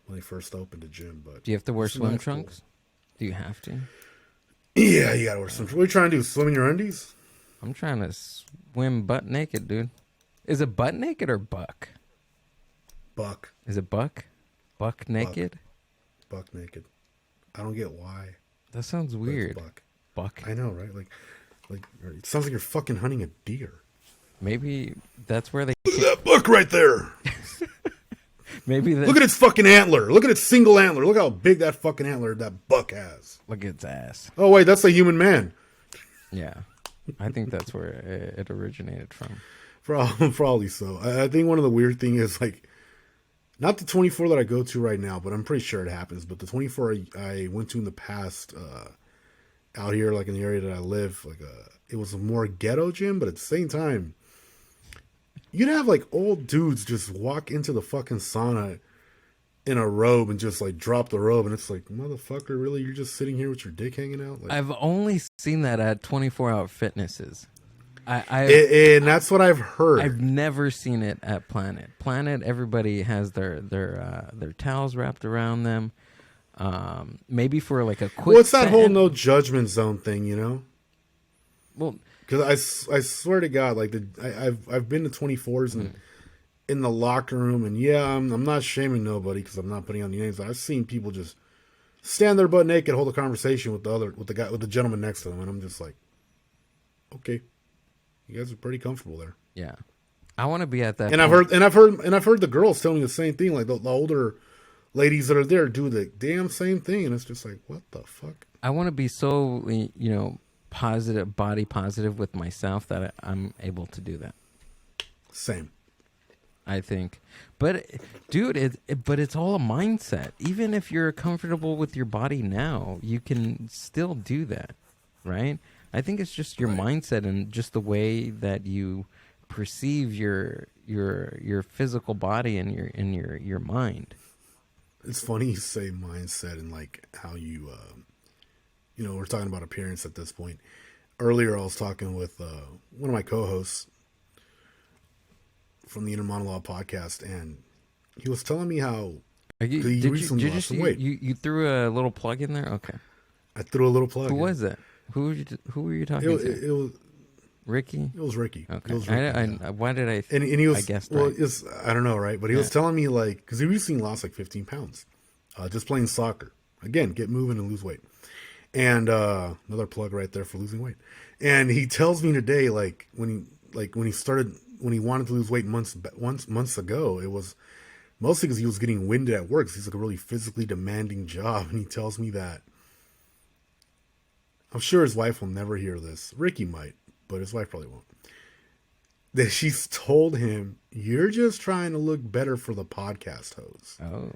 when they first opened the gym. But do you have to wear swim trunks? Do you have to? Yeah, you gotta wear swim trunks. What are you trying to do? Swim in your undies? I'm trying to swim butt naked, dude. Is it butt naked or buck? Buck. Is it buck? Buck naked? Buck naked. I don't get why. That sounds weird. Buck. I know, right? Like it sounds like you're fucking hunting a deer. Maybe that's where they. Look at that buck right there. Maybe look at its fucking antler. Look at its single antler. Look how big that fucking antler that buck has. Look at its ass. Oh wait, that's a human man. Yeah, I think that's where it originated from. Probably so. I think one of the weird thing is like, not the 24 that I go to right now, but I'm pretty sure it happens. But the 24 I went to in the past, out here, like in the area that I live, like it was a more ghetto gym, but at the same time, you'd have like old dudes just walk into the fucking sauna in a robe and just like drop the robe, and it's like, motherfucker, really? You're just sitting here with your dick hanging out? Like, I've only seen that at 24-hour fitnesses. and that's what I've heard. I've never seen it at Planet. Planet, everybody has their towels wrapped around them. Maybe for like a quick. What's that whole no judgment zone thing? You know? Well, because I swear to God, like I've been to 24s and in the locker room, and yeah, I'm not shaming nobody because I'm not putting on the names. But I've seen people just stand there butt naked, hold a conversation with the gentleman next to them, and I'm just like, okay. You guys are pretty comfortable there. Yeah, I want to be at that. And point. I've heard the girls telling me the same thing. Like the older ladies that are there do the damn same thing, and it's just like, what the fuck? I want to be so positive, body positive with myself that I'm able to do that. Same. I think, but dude, but it's all a mindset. Even if you're comfortable with your body now, you can still do that, right? I think it's just your mindset and just the way that you perceive your physical body and your mind. It's funny you say mindset and like how you, we're talking about appearance at this point. Earlier, I was talking with one of my co-hosts from the Innermonolog podcast, and he was telling me how he recently lost some weight. You threw a little plug in there? Okay. I threw a little plug. Who was it? Who were you talking to? It was Ricky. It was Ricky. Okay. It was Ricky, why did I? And he was. I guessed well, right. I don't know, right? But he was telling me like because he recently lost like 15 pounds, just playing soccer. Again, get moving and lose weight. And another plug right there for losing weight. And he tells me today, like when he wanted to lose weight months ago, it was mostly because he was getting winded at work. 'Cause he's like a really physically demanding job, and he tells me that. I'm sure his wife will never hear this. Ricky might, but his wife probably won't. That she's told him, "You're just trying to look better for the podcast host." Oh.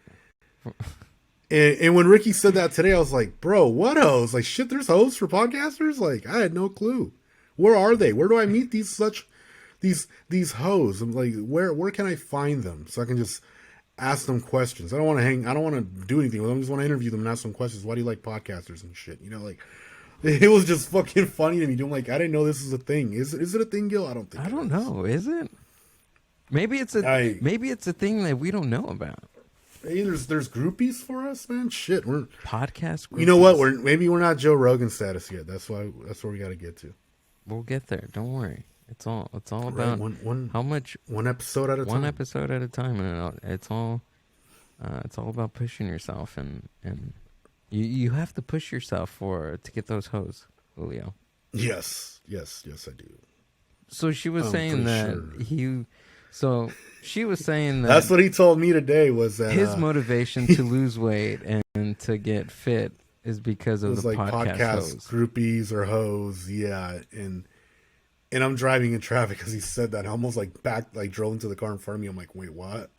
And when Ricky said that today, I was like, "Bro, what host? Like, shit, there's hosts for podcasters? Like, I had no clue. Where are they? Where do I meet these hosts? I'm like, where can I find them so I can just ask them questions? I don't want to do anything with them. I just want to interview them and ask them questions. Why do you like podcasters and shit? Like." It was just fucking funny to me. I'm like, I didn't know this was a thing. Is it a thing, Gil? I don't think. I don't know. Is it? Maybe it's a thing that we don't know about. Hey, there's groupies for us, man. Shit, we're podcast groupies. You know what? Maybe we're not Joe Rogan status yet. That's where we got to get to. We'll get there. Don't worry. It's all about how much one episode at a time. One episode at a time, and it's all about pushing yourself and. You have to push yourself to get those hoes, Julio. Yes, I do. So she was saying that she was saying that that's what he told me today was that his motivation to lose weight and to get fit is because of the like podcast hoes. Groupies or hoes, yeah. And I'm driving in traffic because he said that. I almost drove into the car in front of me. I'm like, wait, what?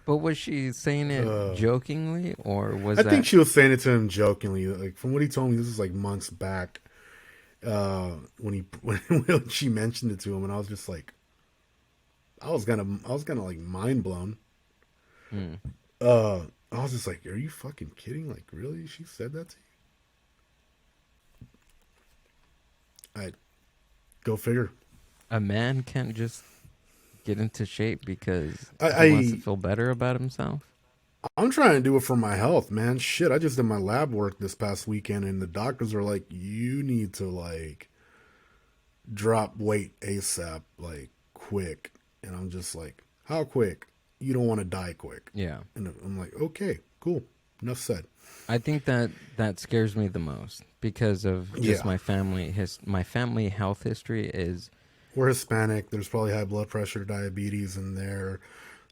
But was she saying it jokingly, or was I think she was saying it to him jokingly. Like from what he told me, this is like months back when she mentioned it to him, and I was just like, I was gonna like mind blown. I was just like, are you fucking kidding? Like, really? She said that to you? Go figure. A man can't just get into shape because he wants to feel better about himself? I'm trying to do it for my health, man. Shit, I just did my lab work this past weekend, and the doctors are like, you need to like drop weight ASAP, like quick. And I'm just like, how quick? You don't want to die quick. Yeah. And I'm like, okay, cool. Enough said. I think that scares me the most because of just my family. My family health history is. We're Hispanic. There's probably high blood pressure, diabetes, and there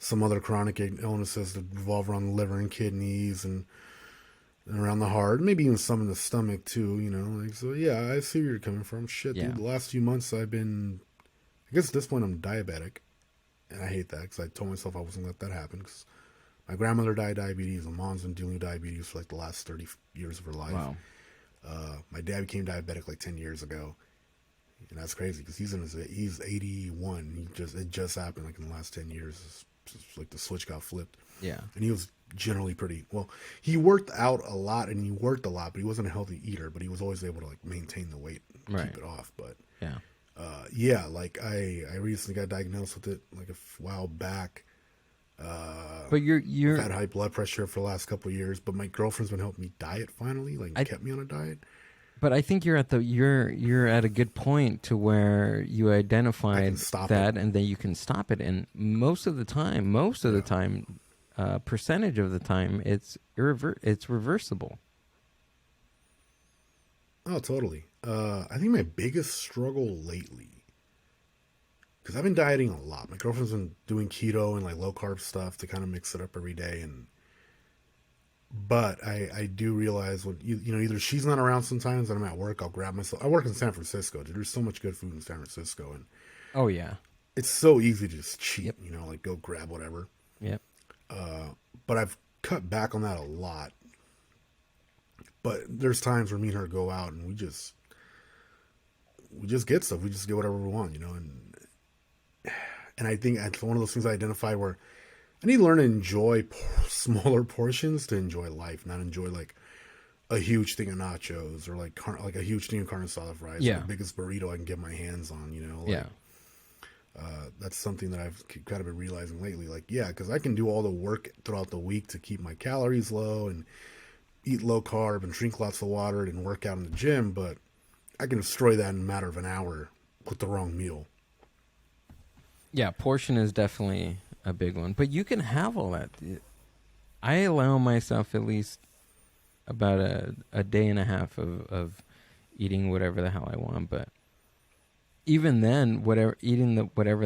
some other chronic illnesses that revolve around the liver and kidneys and around the heart, maybe even some in the stomach too. So yeah, I see where you're coming from. Shit, dude, the last few months I guess at this point I'm diabetic, and I hate that because I told myself I wasn't gonna let that happen because my grandmother died of diabetes, and mom's been dealing with diabetes for like the last 30 years of her life. Wow. My dad became diabetic like 10 years ago. And that's crazy because he's 81. It just happened like in the last 10 years. like the switch got flipped. Yeah. And he was generally pretty well. He worked out a lot and he worked a lot, but he wasn't a healthy eater. But he was always able to like maintain the weight, and Right. keep it off. But Yeah. yeah, like I recently got diagnosed with it like a while back. But I've had high blood pressure for the last couple of years, but my girlfriend's been helping me diet finally, like kept me on a diet. But I think you're at a good point to where you identified that, and then you can stop it. And most of the time, percentage of the time, it's reversible. Oh, totally. I think my biggest struggle lately, because I've been dieting a lot. My girlfriend's been doing keto and like low carb stuff to kind of mix it up every day, but I do realize when you know, either she's not around sometimes and I'm at work, I'll grab myself. I work in San Francisco, dude. There's so much good food in San Francisco, and oh yeah, it's so easy to just cheat. Yep. You know, like go grab whatever. Yep. But I've cut back on that a lot. But there's times where me and her go out and we just get stuff. We just get whatever we want, you know. And I think it's one of those things I identify where I need to learn to enjoy smaller portions to enjoy life, not enjoy like a huge thing of nachos or like a huge thing of carne asada fries. Yeah. Or the biggest burrito I can get my hands on, you know. Like, Yeah. That's something that I've kind of been realizing lately. Like, yeah, because I can do all the work throughout the week to keep my calories low and eat low carb and drink lots of water and work out in the gym, but I can destroy that in a matter of an hour with the wrong meal. Yeah, portion is definitely a big one. But you can have all that. I allow myself at least about a day and a half of eating whatever the hell I want. But even then, whatever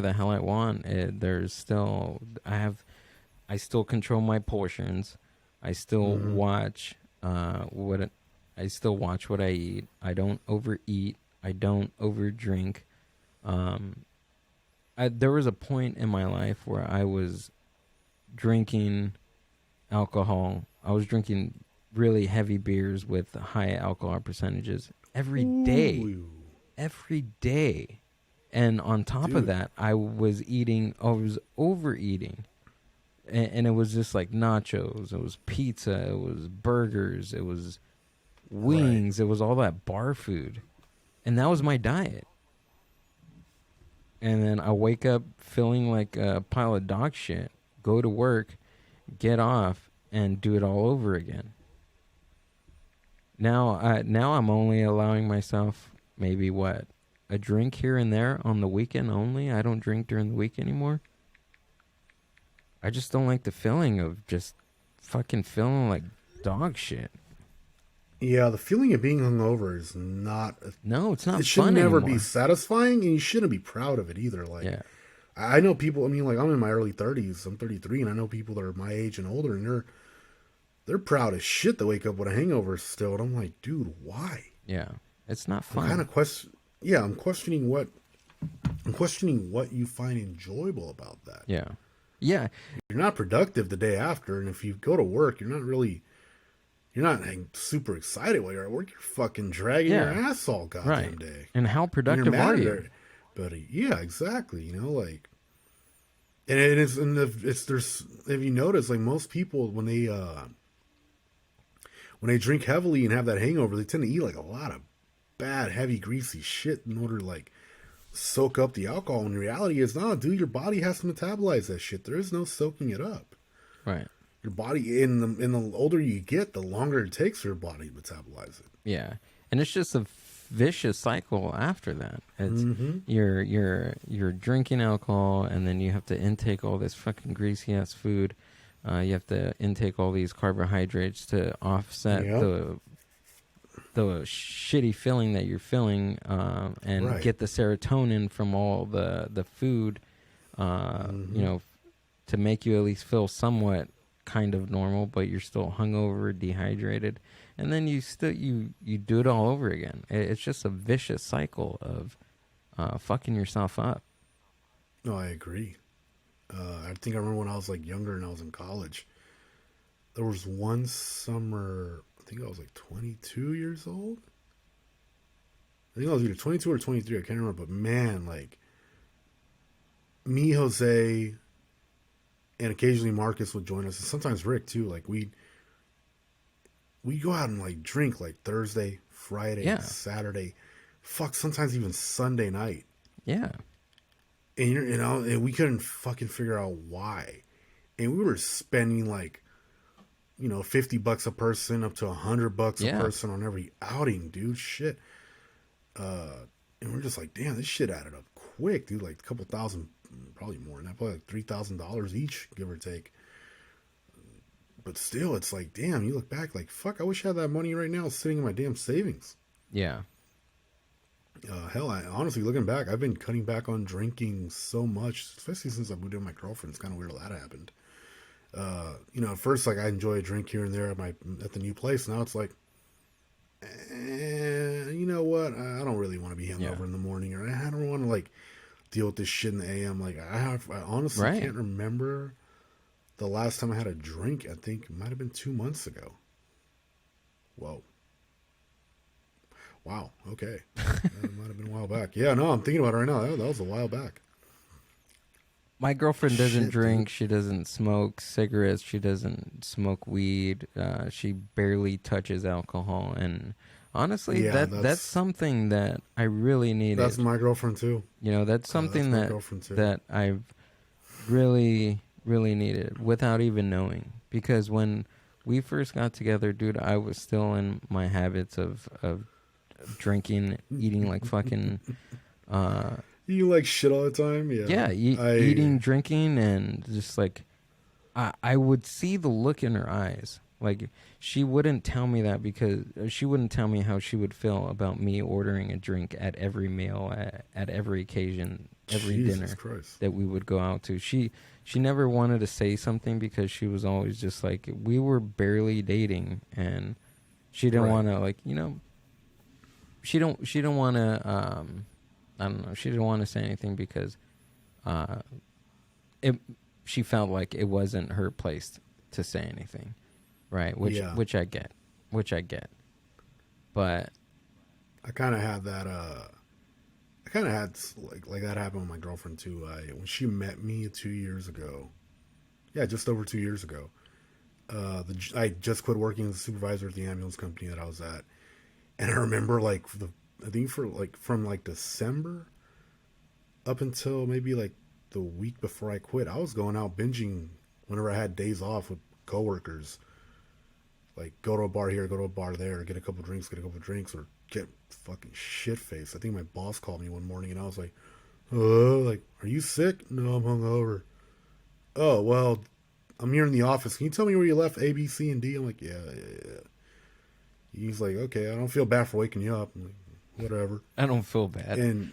the hell I want, there's still I still control my portions. I still watch I still watch what I eat. I don't overeat. I don't overdrink. There was a point in my life where I was drinking alcohol. I was drinking really heavy beers with high alcohol percentages every day. Ooh. Every day. And on top of that, I was overeating. And it was just like nachos, it was pizza, it was burgers, it was wings, It was all that bar food. And that was my diet. And then I wake up feeling like a pile of dog shit, go to work, get off, and do it all over again. Now I'm only allowing myself maybe a drink here and there on the weekend only. I don't drink during the week anymore. I just don't like the feeling of just fucking feeling like dog shit. Yeah, the feeling of being hungover is not. No, it's not. It should fun never anymore. be satisfying, and you shouldn't be proud of it either. Like, Yeah. I know people. I mean, like I'm in my early 30s. I'm 33, and I know people that are my age and older, and they're proud as shit to wake up with a hangover still. And I'm like, dude, why? Yeah, it's not fun. I'm questioning what you find enjoyable about that. Yeah. Yeah. You're not productive the day after, and if you go to work, you're not super excited while you're at work. You're fucking dragging your ass all goddamn day. And how productive are you? Buddy, yeah, exactly. You know, like, and it is, and there's, if you notice, like most people when they drink heavily and have that hangover, they tend to eat like a lot of bad, heavy, greasy shit in order to like soak up the alcohol. And the reality is, no, dude, your body has to metabolize that shit. There is no soaking it up. Right. Your body, in the older you get, the longer it takes for your body to metabolize it. Yeah, and it's just a vicious cycle after that. It's you're drinking alcohol, and then you have to intake all this fucking greasy ass food. You have to intake all these carbohydrates to offset the shitty feeling that you're feeling, and get the serotonin from all the food. You know, to make you at least feel somewhat kind of normal, but you're still hungover, dehydrated, and then you do it all over again. It's just a vicious cycle of fucking yourself up. No, I agree. I think I remember when I was like younger and I was in college. There was one summer, I think I was like 22 years old. I think I was either 22 or 23. I can't remember, but man, like me, Jose, and occasionally Marcus would join us, and sometimes Rick too. Like we go out and like drink like Thursday, Friday, Yeah. Saturday, fuck, sometimes even Sunday night. Yeah. And and we couldn't fucking figure out why. And we were spending like, $50 a person up to $100 a Yeah. person on every outing, dude. Shit. And we're just like, damn, this shit added up quick, dude. Like a couple thousand, probably more than that, probably like $3,000 each, give or take. But still, it's like, damn, you look back, like, fuck, I wish I had that money right now sitting in my damn savings. Yeah. Hell, honestly, looking back, I've been cutting back on drinking so much, especially since I moved in with my girlfriend. It's kind of weird that happened. At first, like, I enjoy a drink here and there at the new place. Now it's like, you know what? I don't really want to be hungover in the morning, or I don't want to like deal with this shit in the AM. Like, I honestly can't remember the last time I had a drink. I think it might have been 2 months ago. Whoa. Wow. Okay. That might have been a while back. Yeah, no, I'm thinking about it right now. That was a while back. My girlfriend doesn't drink. Dude. She doesn't smoke cigarettes. She doesn't smoke weed. She barely touches alcohol. And honestly, that's something that I really needed. That's my girlfriend too. That's something that I've really, really needed without even knowing. Because when we first got together, dude, I was still in my habits of drinking, eating like fucking... You like shit all the time? Yeah. Yeah, eating, drinking, and just like... I would see the look in her eyes. Like, she wouldn't tell me that because... She wouldn't tell me how she would feel about me ordering a drink at every meal, at every occasion, every dinner that we would go out to. She never wanted to say something because she was always just like... We were barely dating, and she didn't want to, like, She don't want to, I don't know, she didn't want to say anything because she felt like it wasn't her place to say anything, right? Which I get. But I kind of had that, like that happen with my girlfriend too. When she met me 2 years ago, just over 2 years ago, I just quit working as a supervisor at the ambulance company that I was at. And I remember I think from like December up until maybe like the week before I quit, I was going out binging whenever I had days off with coworkers. Like, go to a bar here, go to a bar there, get a couple drinks, or get fucking shit faced. I think my boss called me one morning and I was like, like, are you sick? No, I'm hungover. Oh, well, I'm here in the office. Can you tell me where you left A, B, C, and D? I'm like, yeah. He's like, okay, I don't feel bad for waking you up. I'm like, whatever. I don't feel bad. And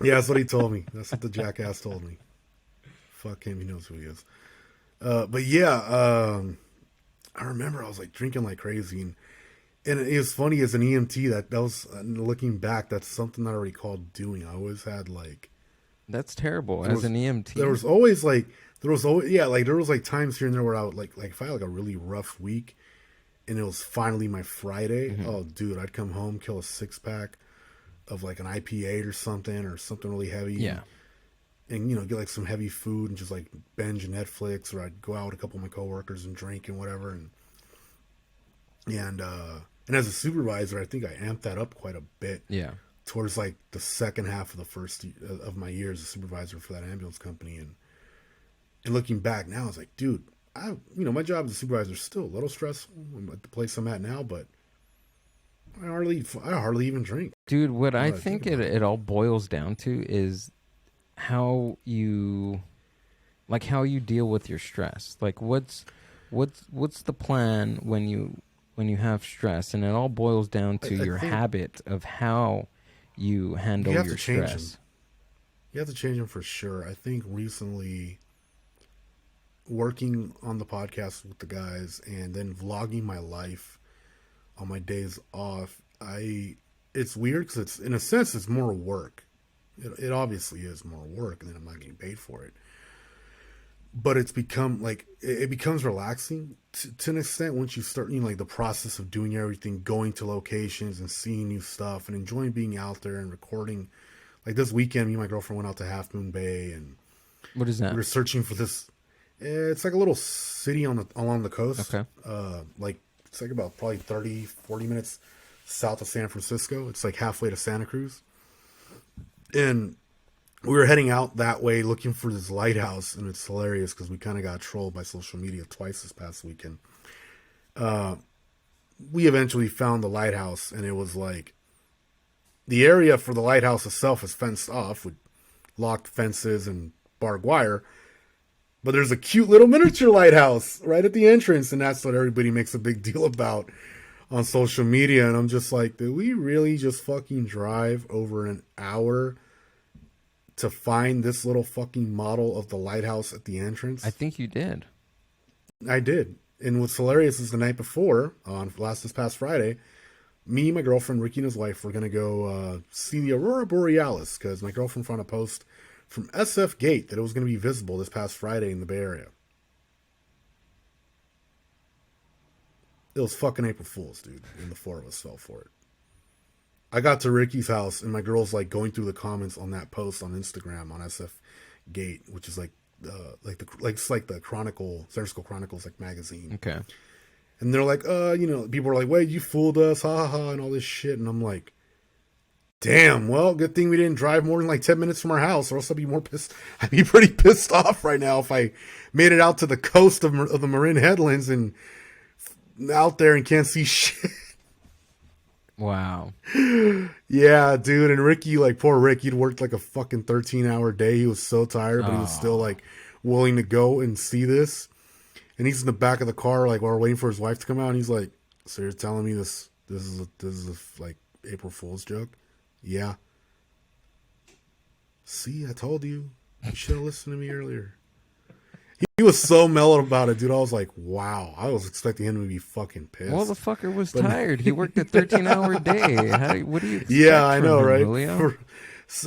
yeah, that's what he told me. That's what the jackass told me. Fuck him, he knows who he is. But yeah, I remember I was like drinking like crazy, and it was funny as an EMT that was, looking back, that's something that I recall doing. I always had like, that's terrible as an EMT. There was times here and there where I would like if I had like a really rough week, and it was finally my Friday. Mm-hmm. Oh, dude, I'd come home, kill a 6-pack of like an IPA or something really heavy. Yeah. And get like some heavy food and just like binge Netflix, or I'd go out with a couple of my coworkers and drink and whatever. And as a supervisor, I think I amped that up quite a bit. Yeah. Towards like the second half of the first of my year as a supervisor for that ambulance company. And looking back now, I was like, dude, my job as a supervisor is still a little stressful at the place I'm at now, but I hardly even drink. Dude, what I think it all boils down to is how you deal with your stress. Like, what's the plan when you have stress? And it all boils down to your habit of how you handle your stress. You have to change them for sure. I think recently, working on the podcast with the guys and then vlogging my life on my days off, it's weird because it's, in a sense, it's more work. It obviously is more work, and then I'm not getting paid for it. But it's become like, it becomes relaxing to an extent once you start, like the process of doing everything, going to locations and seeing new stuff and enjoying being out there and recording. Like this weekend, me and my girlfriend went out to Half Moon Bay, and what is that? We were searching for this. It's like a little city along the coast. Okay. Like it's like about probably 30, 40 minutes south of San Francisco. It's like halfway to Santa Cruz. And we were heading out that way looking for this lighthouse, and it's hilarious because we kind of got trolled by social media twice this past weekend. We eventually found the lighthouse, and it was like the area for the lighthouse itself is fenced off with locked fences and barbed wire. But there's a cute little miniature lighthouse right at the entrance, and that's what everybody makes a big deal about on social media. And I'm just like, did we really just fucking drive over an hour to find this little fucking model of the lighthouse at the entrance? I think you did. I did. And what's hilarious is the night before, this past Friday, me, my girlfriend, Ricky, and his wife were going to go see the Aurora Borealis because my girlfriend found a post from SF Gate that it was going to be visible this past Friday in the Bay Area. It was fucking April Fool's, dude, and the four of us fell for it. I got to Ricky's house, and my girl's like going through the comments on that post on Instagram on SF Gate, which is it's like the Chronicle, San Francisco Chronicles, like magazine. Okay. And they're like, people are like, wait, you fooled us, ha ha ha, and all this shit. And I'm like, damn, well, good thing we didn't drive more than like 10 minutes from our house, or else I'd be more pissed. I'd be pretty pissed off right now if I made it out to the coast of the Marin Headlands and out there and can't see shit. Wow. Yeah, dude. And Ricky, like, poor Rick, he'd worked like a fucking 13-hour day. He was so tired, but he was still like willing to go and see this. And he's in the back of the car, like, while we're waiting for his wife to come out. And he's like, so you're telling me this is a like April Fool's joke? Yeah. See, I told you. You should have listened to me earlier. He was so mellow about it, dude. I was like, wow. I was expecting him to be fucking pissed. Well, the fucker was tired. He worked a 13-hour day. What do you expect Yeah, I know, him, right? Julio?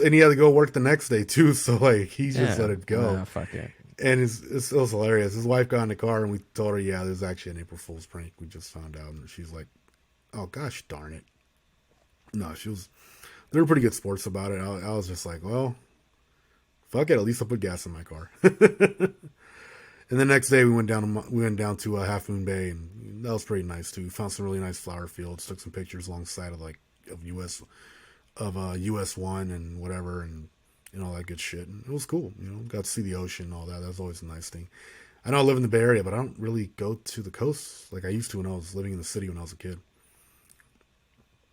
And he had to go work the next day, too. So, like, he just let it go. Nah, fuck it. And it was hilarious. His wife got in the car, and we told her, yeah, there's actually an April Fool's prank. We just found out. And she's like, oh, gosh darn it. No, they were pretty good sports about it. I was just like, well, fuck it. At least I'll put gas in my car. And the next day we went down to Half Moon Bay, and that was pretty nice too. We found some really nice flower fields, took some pictures alongside of US 1 and whatever, and all that good shit. And it was cool, got to see the ocean and all that. That was always a nice thing. I know I live in the Bay Area, but I don't really go to the coast like I used to when I was living in the city when I was a kid.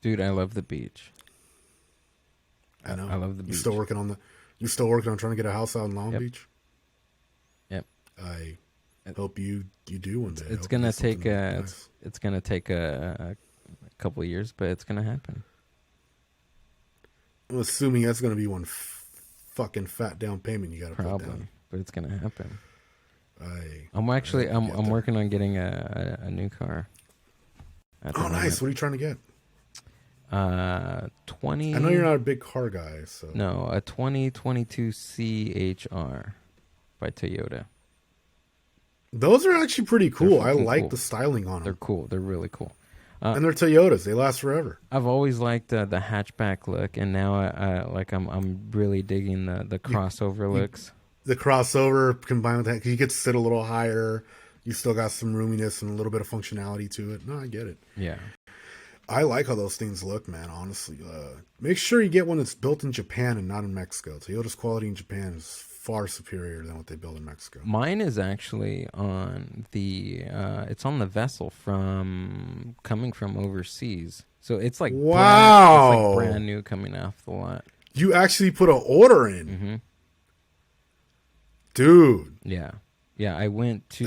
Dude, I love the beach. I know. I love the beach. You still working on trying to get a house out in Long Beach? Yep. I hope you do one day. It's gonna take it's gonna take a couple of years, but it's gonna happen. I'm assuming that's gonna be one fucking fat down payment you gotta put down. But it's gonna happen. I'm I'm working on getting a new car. Oh, nice! What are you trying to get? 20. I know you're not a big car guy, so no, a 2022 CHR by Toyota. Those are actually pretty cool. I like cool. the styling on them. They're cool. They're really cool. And they're Toyotas. They last forever. I've always liked the hatchback look, and now I'm really digging the crossover looks. The crossover combined with that, 'cause you get to sit a little higher. You still got some roominess and a little bit of functionality to it. No, I get it. Yeah. I like how those things look, man, honestly. Make sure you get one that's built in Japan and not in Mexico. Toyota's quality in Japan is far superior than what they build in Mexico. Mine is actually on it's on the vessel coming from overseas. So it's like wow, brand new coming off the lot. You actually put an order in. Mm-hmm. Dude. Yeah, I went to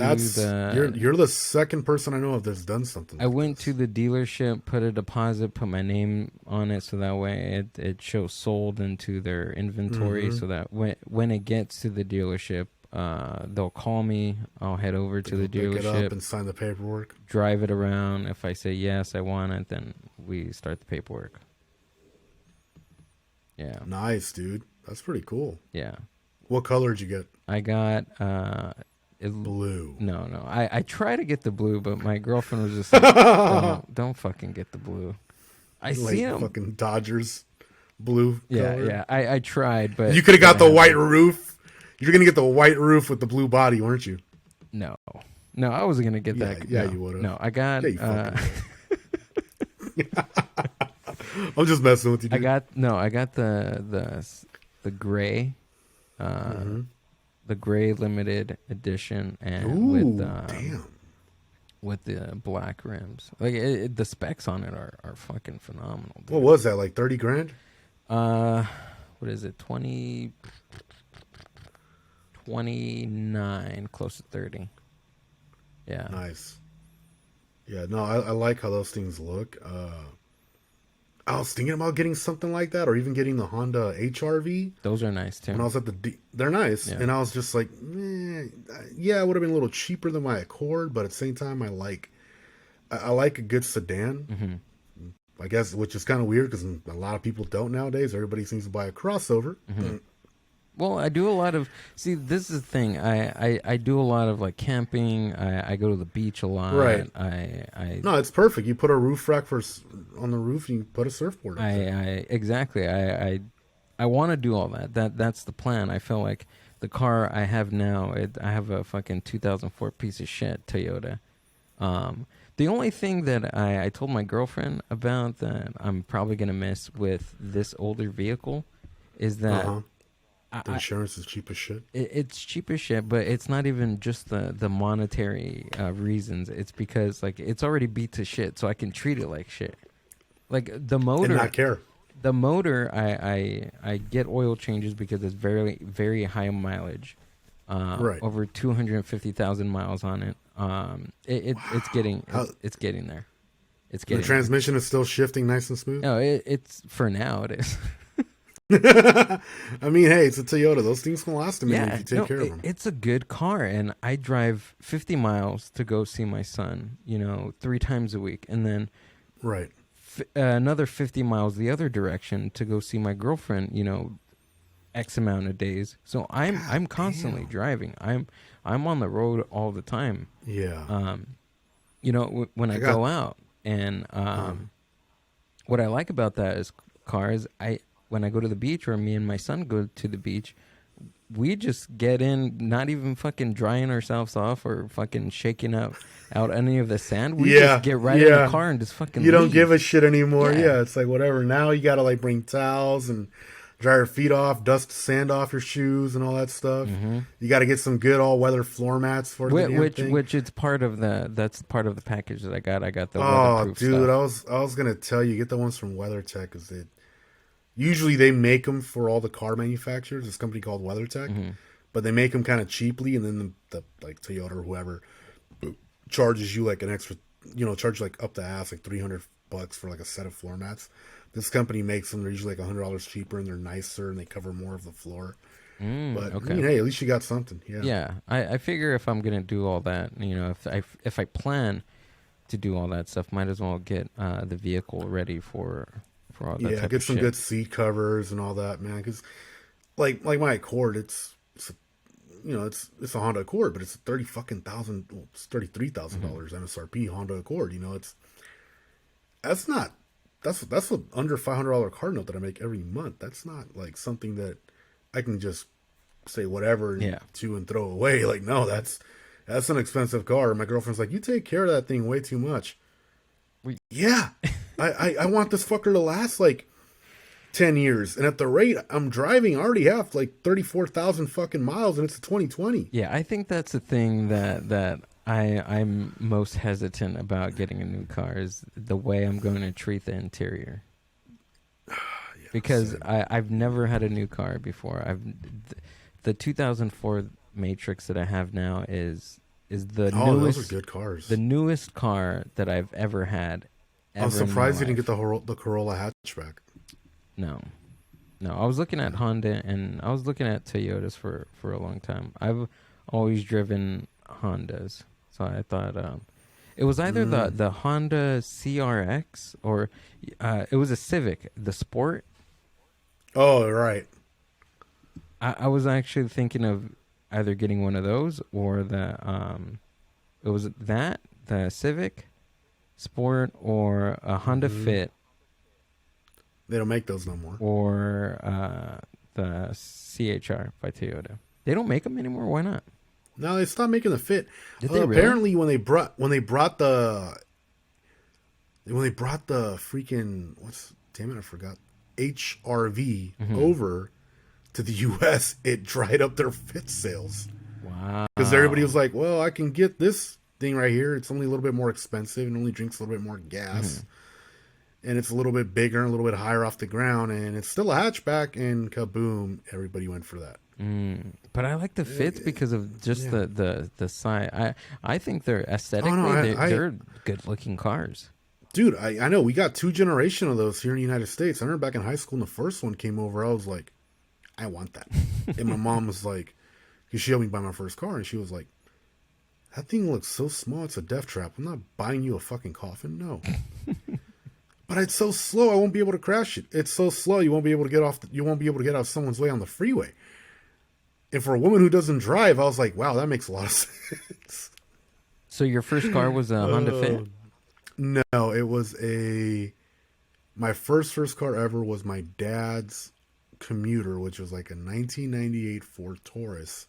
You're the second person I know of that's done something. I went to the dealership, put a deposit, put my name on it, so that way it shows sold into their inventory. Mm-hmm. So that when it gets to the dealership, they'll call me. I'll head over to the dealership, pick it up and sign the paperwork. Drive it around. If I say yes, I want it, then we start the paperwork. Yeah. Nice, dude. That's pretty cool. Yeah. What color did you get? I got blue. No. I try to get the blue, but my girlfriend was just like, don't fucking get the blue. I see him. Fucking Dodgers blue color. Yeah. I tried, but you could have got the white roof. You're going to get the white roof with the blue body, weren't you? No, no, I wasn't gonna get Yeah, that. yeah, No, you would have. no, I got. Yeah, you fucking would. I'm just messing with you, I dude. got no. I got the gray, uh, Mm-hmm. the gray limited edition, and Ooh, damn. with the black rims. Like the specs on it are fucking phenomenal, What dude. was that? Like 30 grand? Uh, what is it? 29, close to 30. Yeah, Nice. Yeah, no, I like how those things look. I was thinking about getting something like that, or even getting the Honda HR-V those are nice when I too. was at they're nice, Yeah. and I was just like, yeah, it would have been a little cheaper than my Accord, but at the same time, I like a good sedan. Mm-hmm. I guess, which is kind of weird because a lot of people don't nowadays. Everybody seems to buy a crossover. Mm-hmm. Well, I do a lot of. See, this is the thing. I do a lot of like camping. I go to the beach a lot. Right. I No, it's perfect. You put a roof rack on the roof, and you put a surfboard up there. I exactly. I want to do all that. That's the plan. I feel like the car I have now. I have a fucking 2004 piece of shit Toyota. The only thing that I told my girlfriend about that I'm probably gonna miss with this older vehicle is that Uh-huh. The insurance is cheap as shit. it's cheap as shit, but it's not even just the monetary reasons. It's because like it's already beat to shit, so I can treat it like shit. Like the And motor, not care. I get oil changes because it's very very high mileage, Right. over 250,000 miles on it. It's getting it's getting there. It's The getting there. transmission is still shifting nice and smooth. No, it's for now it is. I mean, hey, it's a Toyota. Those things can last a minute if you take care of them. It's a good car, and I drive 50 miles to go see my son, 3 times a week, and then Right. another 50 miles the other direction to go see my girlfriend, X amount of days. So I'm constantly driving. I'm on the road all the time. Yeah. When I go out, and what I like about that is cars. When I go to the beach, or me and my son go to the beach, we just get in, not even fucking drying ourselves off or fucking shaking out any of the sand. We just get right in the car and just fucking You don't leave. give a shit anymore. Yeah. Yeah, it's like whatever. Now you got to like bring towels and dry your feet off, dust sand off your shoes and all that stuff. Mm-hmm. You got to get some good all-weather floor mats for the damn thing. Which it's part of that's part of the package that I got. I got the Oh, weatherproof dude, stuff. I was gonna tell you, get the ones from WeatherTech because usually they make them for all the car manufacturers. This company called WeatherTech, Mm-hmm. but they make them kind of cheaply, and then the like Toyota or whoever charges you like an extra, charge like up the ass like $300 for like a set of floor mats. This company makes them. They're usually like $100 cheaper, and they're nicer, and they cover more of the floor. But Okay. I mean, hey, at least you got something. Yeah. Yeah, I figure if I'm gonna do all that, if I plan to do all that stuff, might as well get the vehicle ready for all that. Yeah, type get of some shit. good seat covers and all that, man. Because like my Accord, it's a Honda Accord, but it's it's $33,000 MSRP Honda Accord. That's not that's an under $500 car note that I make every month. That's not like something that I can just say whatever and throw away. Like no, that's an expensive car. My girlfriend's like, you take care of that thing way too much. Yeah, I want this fucker to last like 10 years, and at the rate I'm driving, I already have like 34,000 fucking miles, and it's a 2020. Yeah, I think that's the thing that I'm most hesitant about getting a new car is the way I'm going to treat the interior. Because I've never had a new car before. The 2004 Matrix that I have now is the newest. Those are good cars. The newest car that I've ever had. I'm surprised you didn't get the Corolla hatchback. No, I was looking at Honda and I was looking at Toyotas for a long time. I've always driven Hondas, so I thought it was either the Honda CRX or it was a Civic, the Sport. Oh, right. I was actually thinking of either getting one of those or the Civic Sport or a Honda Fit. They don't make those no more. Or the CHR by Toyota. They don't make them anymore. Why not? No, they stopped making the Fit. Did they really? Apparently, when they brought the freaking damn it, I forgot, HRV Hmm. over to the U.S., it dried up their Fit sales because everybody was Wow. like, "Well, I can get this thing right here. It's only a little bit more expensive and only drinks a little bit more gas, Hmm. and it's a little bit bigger and a little bit higher off the ground, and it's still a hatchback." And kaboom, everybody went for that. But I like the Fits because of just Yeah. the size. I think they're Oh no, aesthetically they're good looking cars. dude, I know we got two generation of those here in the United States. I remember back in high school when the first one came over, I was like, I want that. And my mom was like, because she helped me buy my first car, and she was like, that thing looks so small, it's a death trap. I'm not buying you a fucking coffin, no. But it's so slow, I won't be able to crash it. It's so slow, you won't be able to get off. You won't be able to get out of someone's way on the freeway. And for a woman who doesn't drive, I was like, wow, that makes a lot of sense. So your first car was a Honda Fit? No, it was my first car ever was my dad's commuter, which was like a 1998 Ford Taurus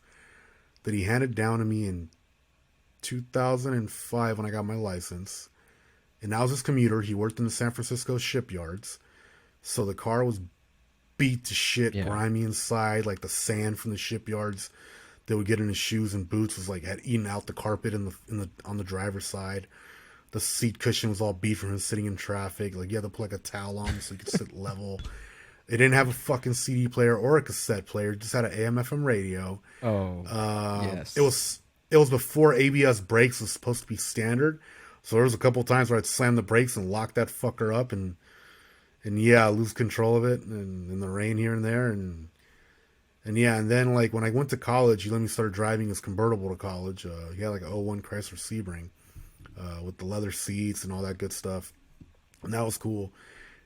that he handed down to me in 2005 when I got my license. And that was his commuter. He worked in the San Francisco shipyards. So the car was beat to shit, Yeah. grimy inside, like the sand from the shipyards that would get in his shoes and boots was like had eaten out the carpet in the on the driver's side. The seat cushion was all beat from him sitting in traffic. Like you had to put like a towel on so you could sit level. It didn't have a fucking CD player or a cassette player. It just had an AM/FM radio. Oh, Uh, yes. it was it was before ABS brakes was supposed to be standard. So there was a couple times where I'd slam the brakes and lock that fucker up and yeah, lose control of it and in the rain here and there and yeah, and then like when I went to college, he let me start driving his convertible to college. He had like a '01 Chrysler Sebring with the leather seats and all that good stuff, and that was cool.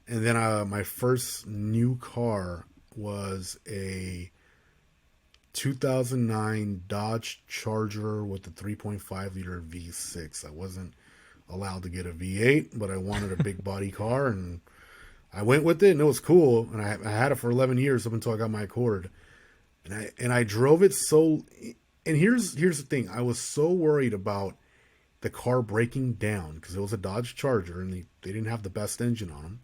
And then my first new car was a 2009 Dodge Charger with a 3.5 liter V6. I wasn't allowed to get a V8, but I wanted a big body car, and I went with it, and it was cool. And I had it for 11 years up until I got my Accord, and I drove it so. And here's the thing: I was so worried about the car breaking down because it was a Dodge Charger, and they didn't have the best engine on them.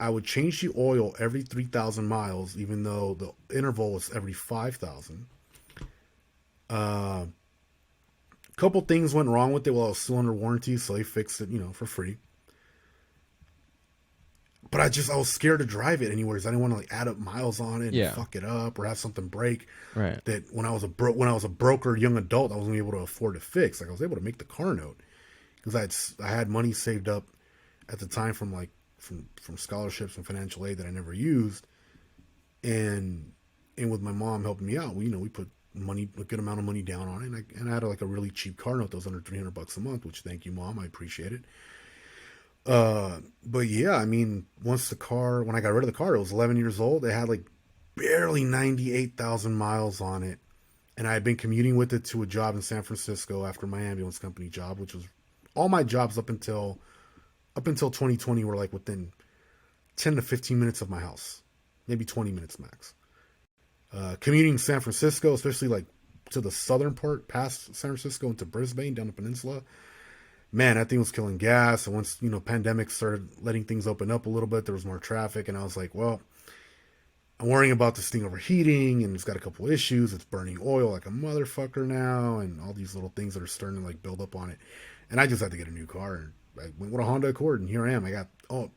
I would change the oil every 3,000 miles, even though the interval was every 5,000. A couple things went wrong with it while I was still under warranty, so they fixed it, for free. But I was scared to drive it anywhere because I didn't want to like add up miles on it and Yeah. fuck it up or have something break. Right. That when I was a broker young adult, I wasn't able to afford to fix. Like I was able to make the car note because I had money saved up at the time from from scholarships and financial aid that I never used, and with my mom helping me out, we put a good amount of money down on it, and I had like a really cheap car note that was under $300 a month, which thank you, Mom, I appreciate it. But yeah, I mean, when I got rid of the car, it was 11 years old. It had like barely 98,000 miles on it, and I had been commuting with it to a job in San Francisco after my ambulance company job, which was all my jobs up until 2020 were like within 10 to 15 minutes of my house, maybe 20 minutes max. Commuting San Francisco, especially like to the southern part past San Francisco into Brisbane down the peninsula, man, that thing was killing gas. And once, pandemic started letting things open up a little bit, there was more traffic. And I was like, well, I'm worrying about this thing overheating and it's got a couple issues. It's burning oil like a motherfucker now and all these little things that are starting to like build up on it. And I just had to get a new car. And I went with a Honda Accord and here I am. I got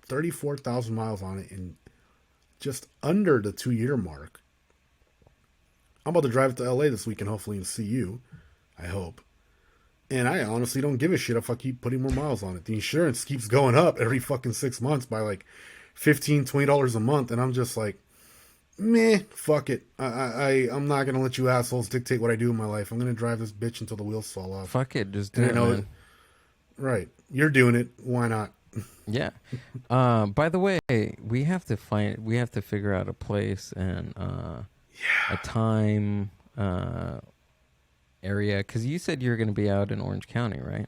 34,000 miles on it in just under the 2-year mark. I'm about to drive to LA this weekend, hopefully, and see you. I hope. And I honestly don't give a shit if I keep putting more miles on it. The insurance keeps going up every fucking 6 months by like $15-20 a month. And I'm just like, meh, fuck it. I'm not going to let you assholes dictate what I do in my life. I'm going to drive this bitch until the wheels fall off. Fuck it, just do And I it, know man. right. You're doing it. Why not? Yeah. By the way, we have to figure out a place and a time area because you said you're going to be out in Orange County, right?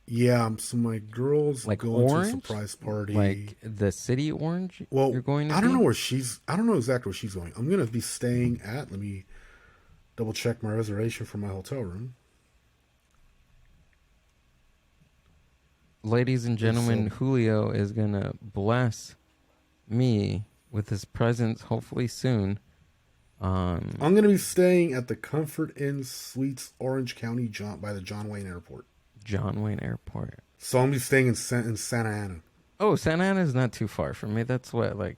Yeah, so my girl's Like going to a Orange, surprise party. like the city Orange. Well, You're going to I don't be? know where I don't know exactly where she's going. I'm gonna be staying at. double check my reservation for my hotel room. Ladies and gentlemen, Julio is going to bless me with his presence hopefully soon. I'm going to be staying at the Comfort Inn Suites, Orange County, by the John Wayne Airport. John Wayne Airport. So I'm going to be staying in Santa Ana. Oh, Santa Ana is not too far from me. That's what, like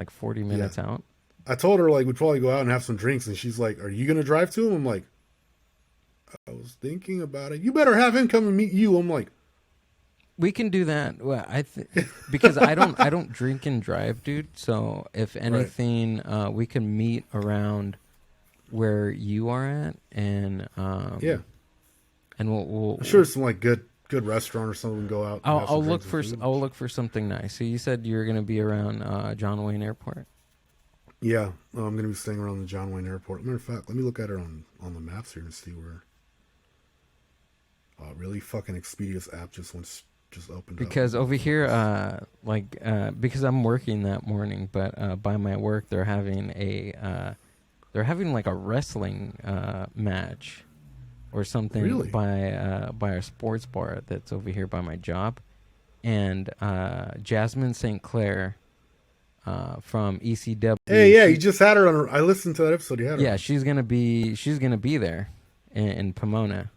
40 minutes out? I told her, like, we'd probably go out and have some drinks, and she's like, are you going to drive to him? I'm like, I was thinking about it. You better have him come and meet you. I'm like, we can do that. Well, because I don't drink and drive, dude. So if anything, we can meet around where you are at, and and we'll I'm sure some like good restaurant or something. We can go out. I'll look for something nice. So you said you're gonna be around John Wayne Airport. Yeah, I'm gonna be staying around the John Wayne Airport. Matter of fact, let me look at it on the maps here and see where. Really, fucking Expedia's app just opened because up. Over here, because I'm working that morning, but by my work they're having like a wrestling match or something. Really? by our sports bar that's over here by my job, and Jasmine St. Clair from ECW. Hey, yeah, you just had her on. I listened to that episode. You had her. Yeah, she's gonna be there in Pomona.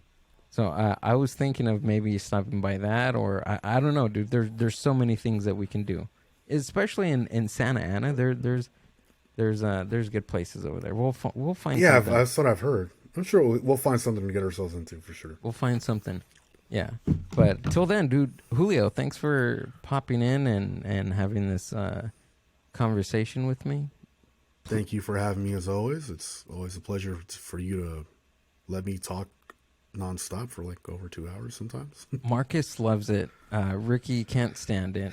So I was thinking of maybe stopping by that, or I don't know, dude. There's so many things that we can do, especially in Santa Ana. There's good places over there. We'll find. Yeah, something. that's what I've heard. I'm sure we'll find something to get ourselves into for sure. We'll find something. Yeah, but till then, dude, Julio, thanks for popping in and having this conversation with me. Thank you for having me as always. It's always a pleasure for you to let me talk nonstop for like over 2 hours sometimes. Marcus loves it. Ricky can't stand it.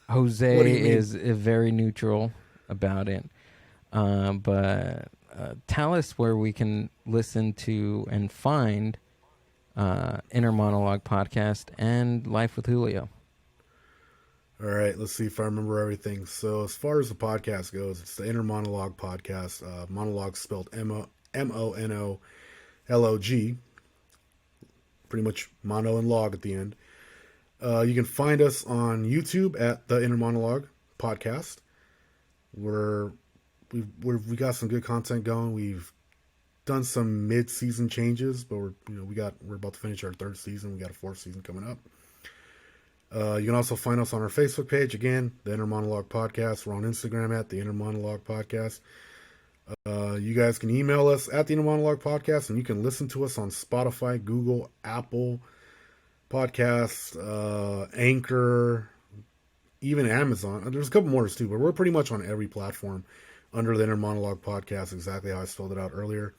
Jose is very neutral about it. But tell us where we can listen to and find Innermonolog podcast and Life with Julio. All right, let's see if I remember everything. So as far as the podcast goes, it's the Innermonolog podcast. Monologue spelled MONOLOG. Pretty much mono and log at the end. You can find us on YouTube at the Innermonolog podcast. We got some good content going. We've done some mid-season changes, but we're about to finish our third season. We got a fourth season coming up. You can also find us on our Facebook page, again, the Innermonolog podcast. We're on Instagram at the Innermonolog podcast. You guys can email us at the Innermonolog podcast, and you can listen to us on Spotify, Google, Apple Podcasts, Anchor, even Amazon. There's a couple more too, but we're pretty much on every platform under the Innermonolog podcast, exactly how I spelled it out earlier.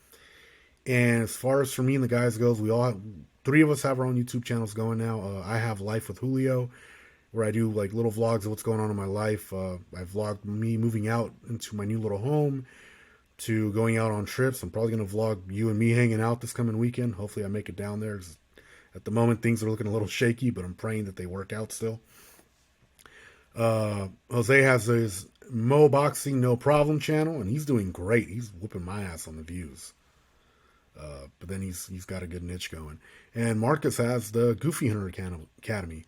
And as far as for me and the guys goes, three of us have our own YouTube channels going now. I have Life with Julio, where I do like little vlogs of what's going on in my life. I vlogged me moving out into my new little home, to going out on trips. I'm probably going to vlog you and me hanging out this coming weekend. Hopefully I make it down there. At the moment, things are looking a little shaky, but I'm praying that they work out still. Jose has his Mo Boxing No Problem channel, and he's doing great. He's whooping my ass on the views. But then he's got a good niche going. And Marcus has the Goofy Hunter Academy,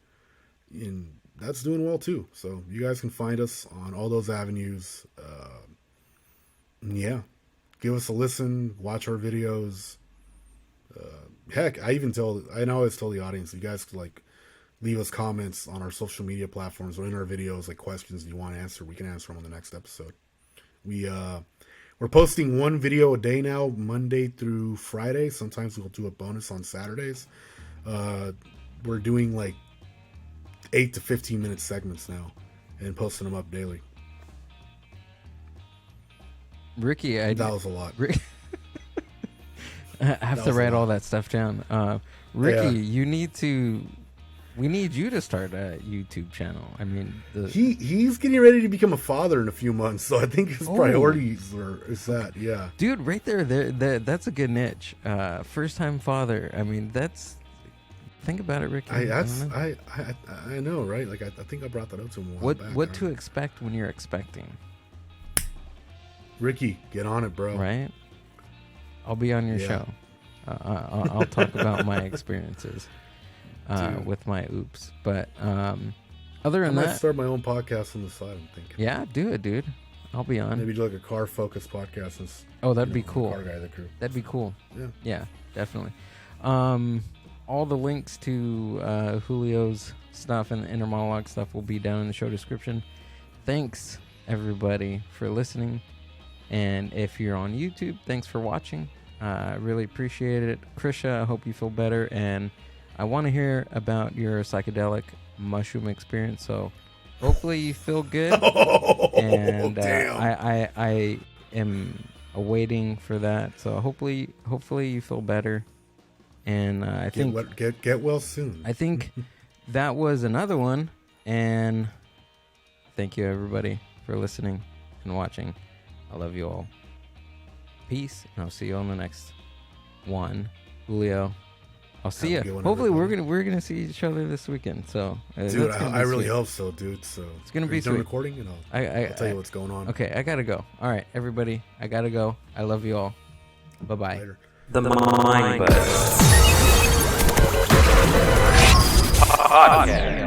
and that's doing well too. So you guys can find us on all those avenues. Yeah, give us a listen, watch our videos. Heck, I always tell the audience, you guys could like leave us comments on our social media platforms or in our videos, like questions you want answered. We can answer them on the next episode. We're posting one video a day now, Monday through Friday. Sometimes we'll do a bonus on Saturdays. We're doing like 8 to 15 minute segments now and posting them up daily. Ricky, that was a lot. I have to write all that stuff down. Ricky, we need you to start a YouTube channel. I mean, he's getting ready to become a father in a few months, so I think his priorities is that. Yeah, dude, right there, that's a good niche. First time father. I mean, think about it, Ricky. I know, right? Like I think I brought that up to him. What to expect when you're expecting? Ricky, get on it, bro. Right? I'll be on your show. I'll talk about my experiences with my oops. But other than I might that, start my own podcast on the side, I'm thinking. yeah, do it, dude. I'll be on. Maybe do like a car-focused podcast. Oh, that'd be cool. Car guy of the crew. That'd be cool. Yeah. Yeah, definitely. All the links to Julio's stuff and the Innermonolog stuff will be down in the show description. Thanks, everybody, for listening. And if you're on YouTube, thanks for watching. I really appreciate it. Krisha, I hope you feel better. And I want to hear about your psychedelic mushroom experience. So hopefully you feel good. And I am awaiting for that. So hopefully you feel better. And I think get well soon. I think that was another one. And thank you, everybody, for listening and watching. I love you all. Peace, and I'll see you on the next one. Julio, I'll see you. Hopefully, we're gonna see each other this weekend. So, dude, I really hope so, dude. So it's gonna be sweet. Recording, and I'll tell you what's going on. Okay, I gotta go. All right, everybody, I gotta go. I love you all. Bye bye. The Mindbuzz Podcast.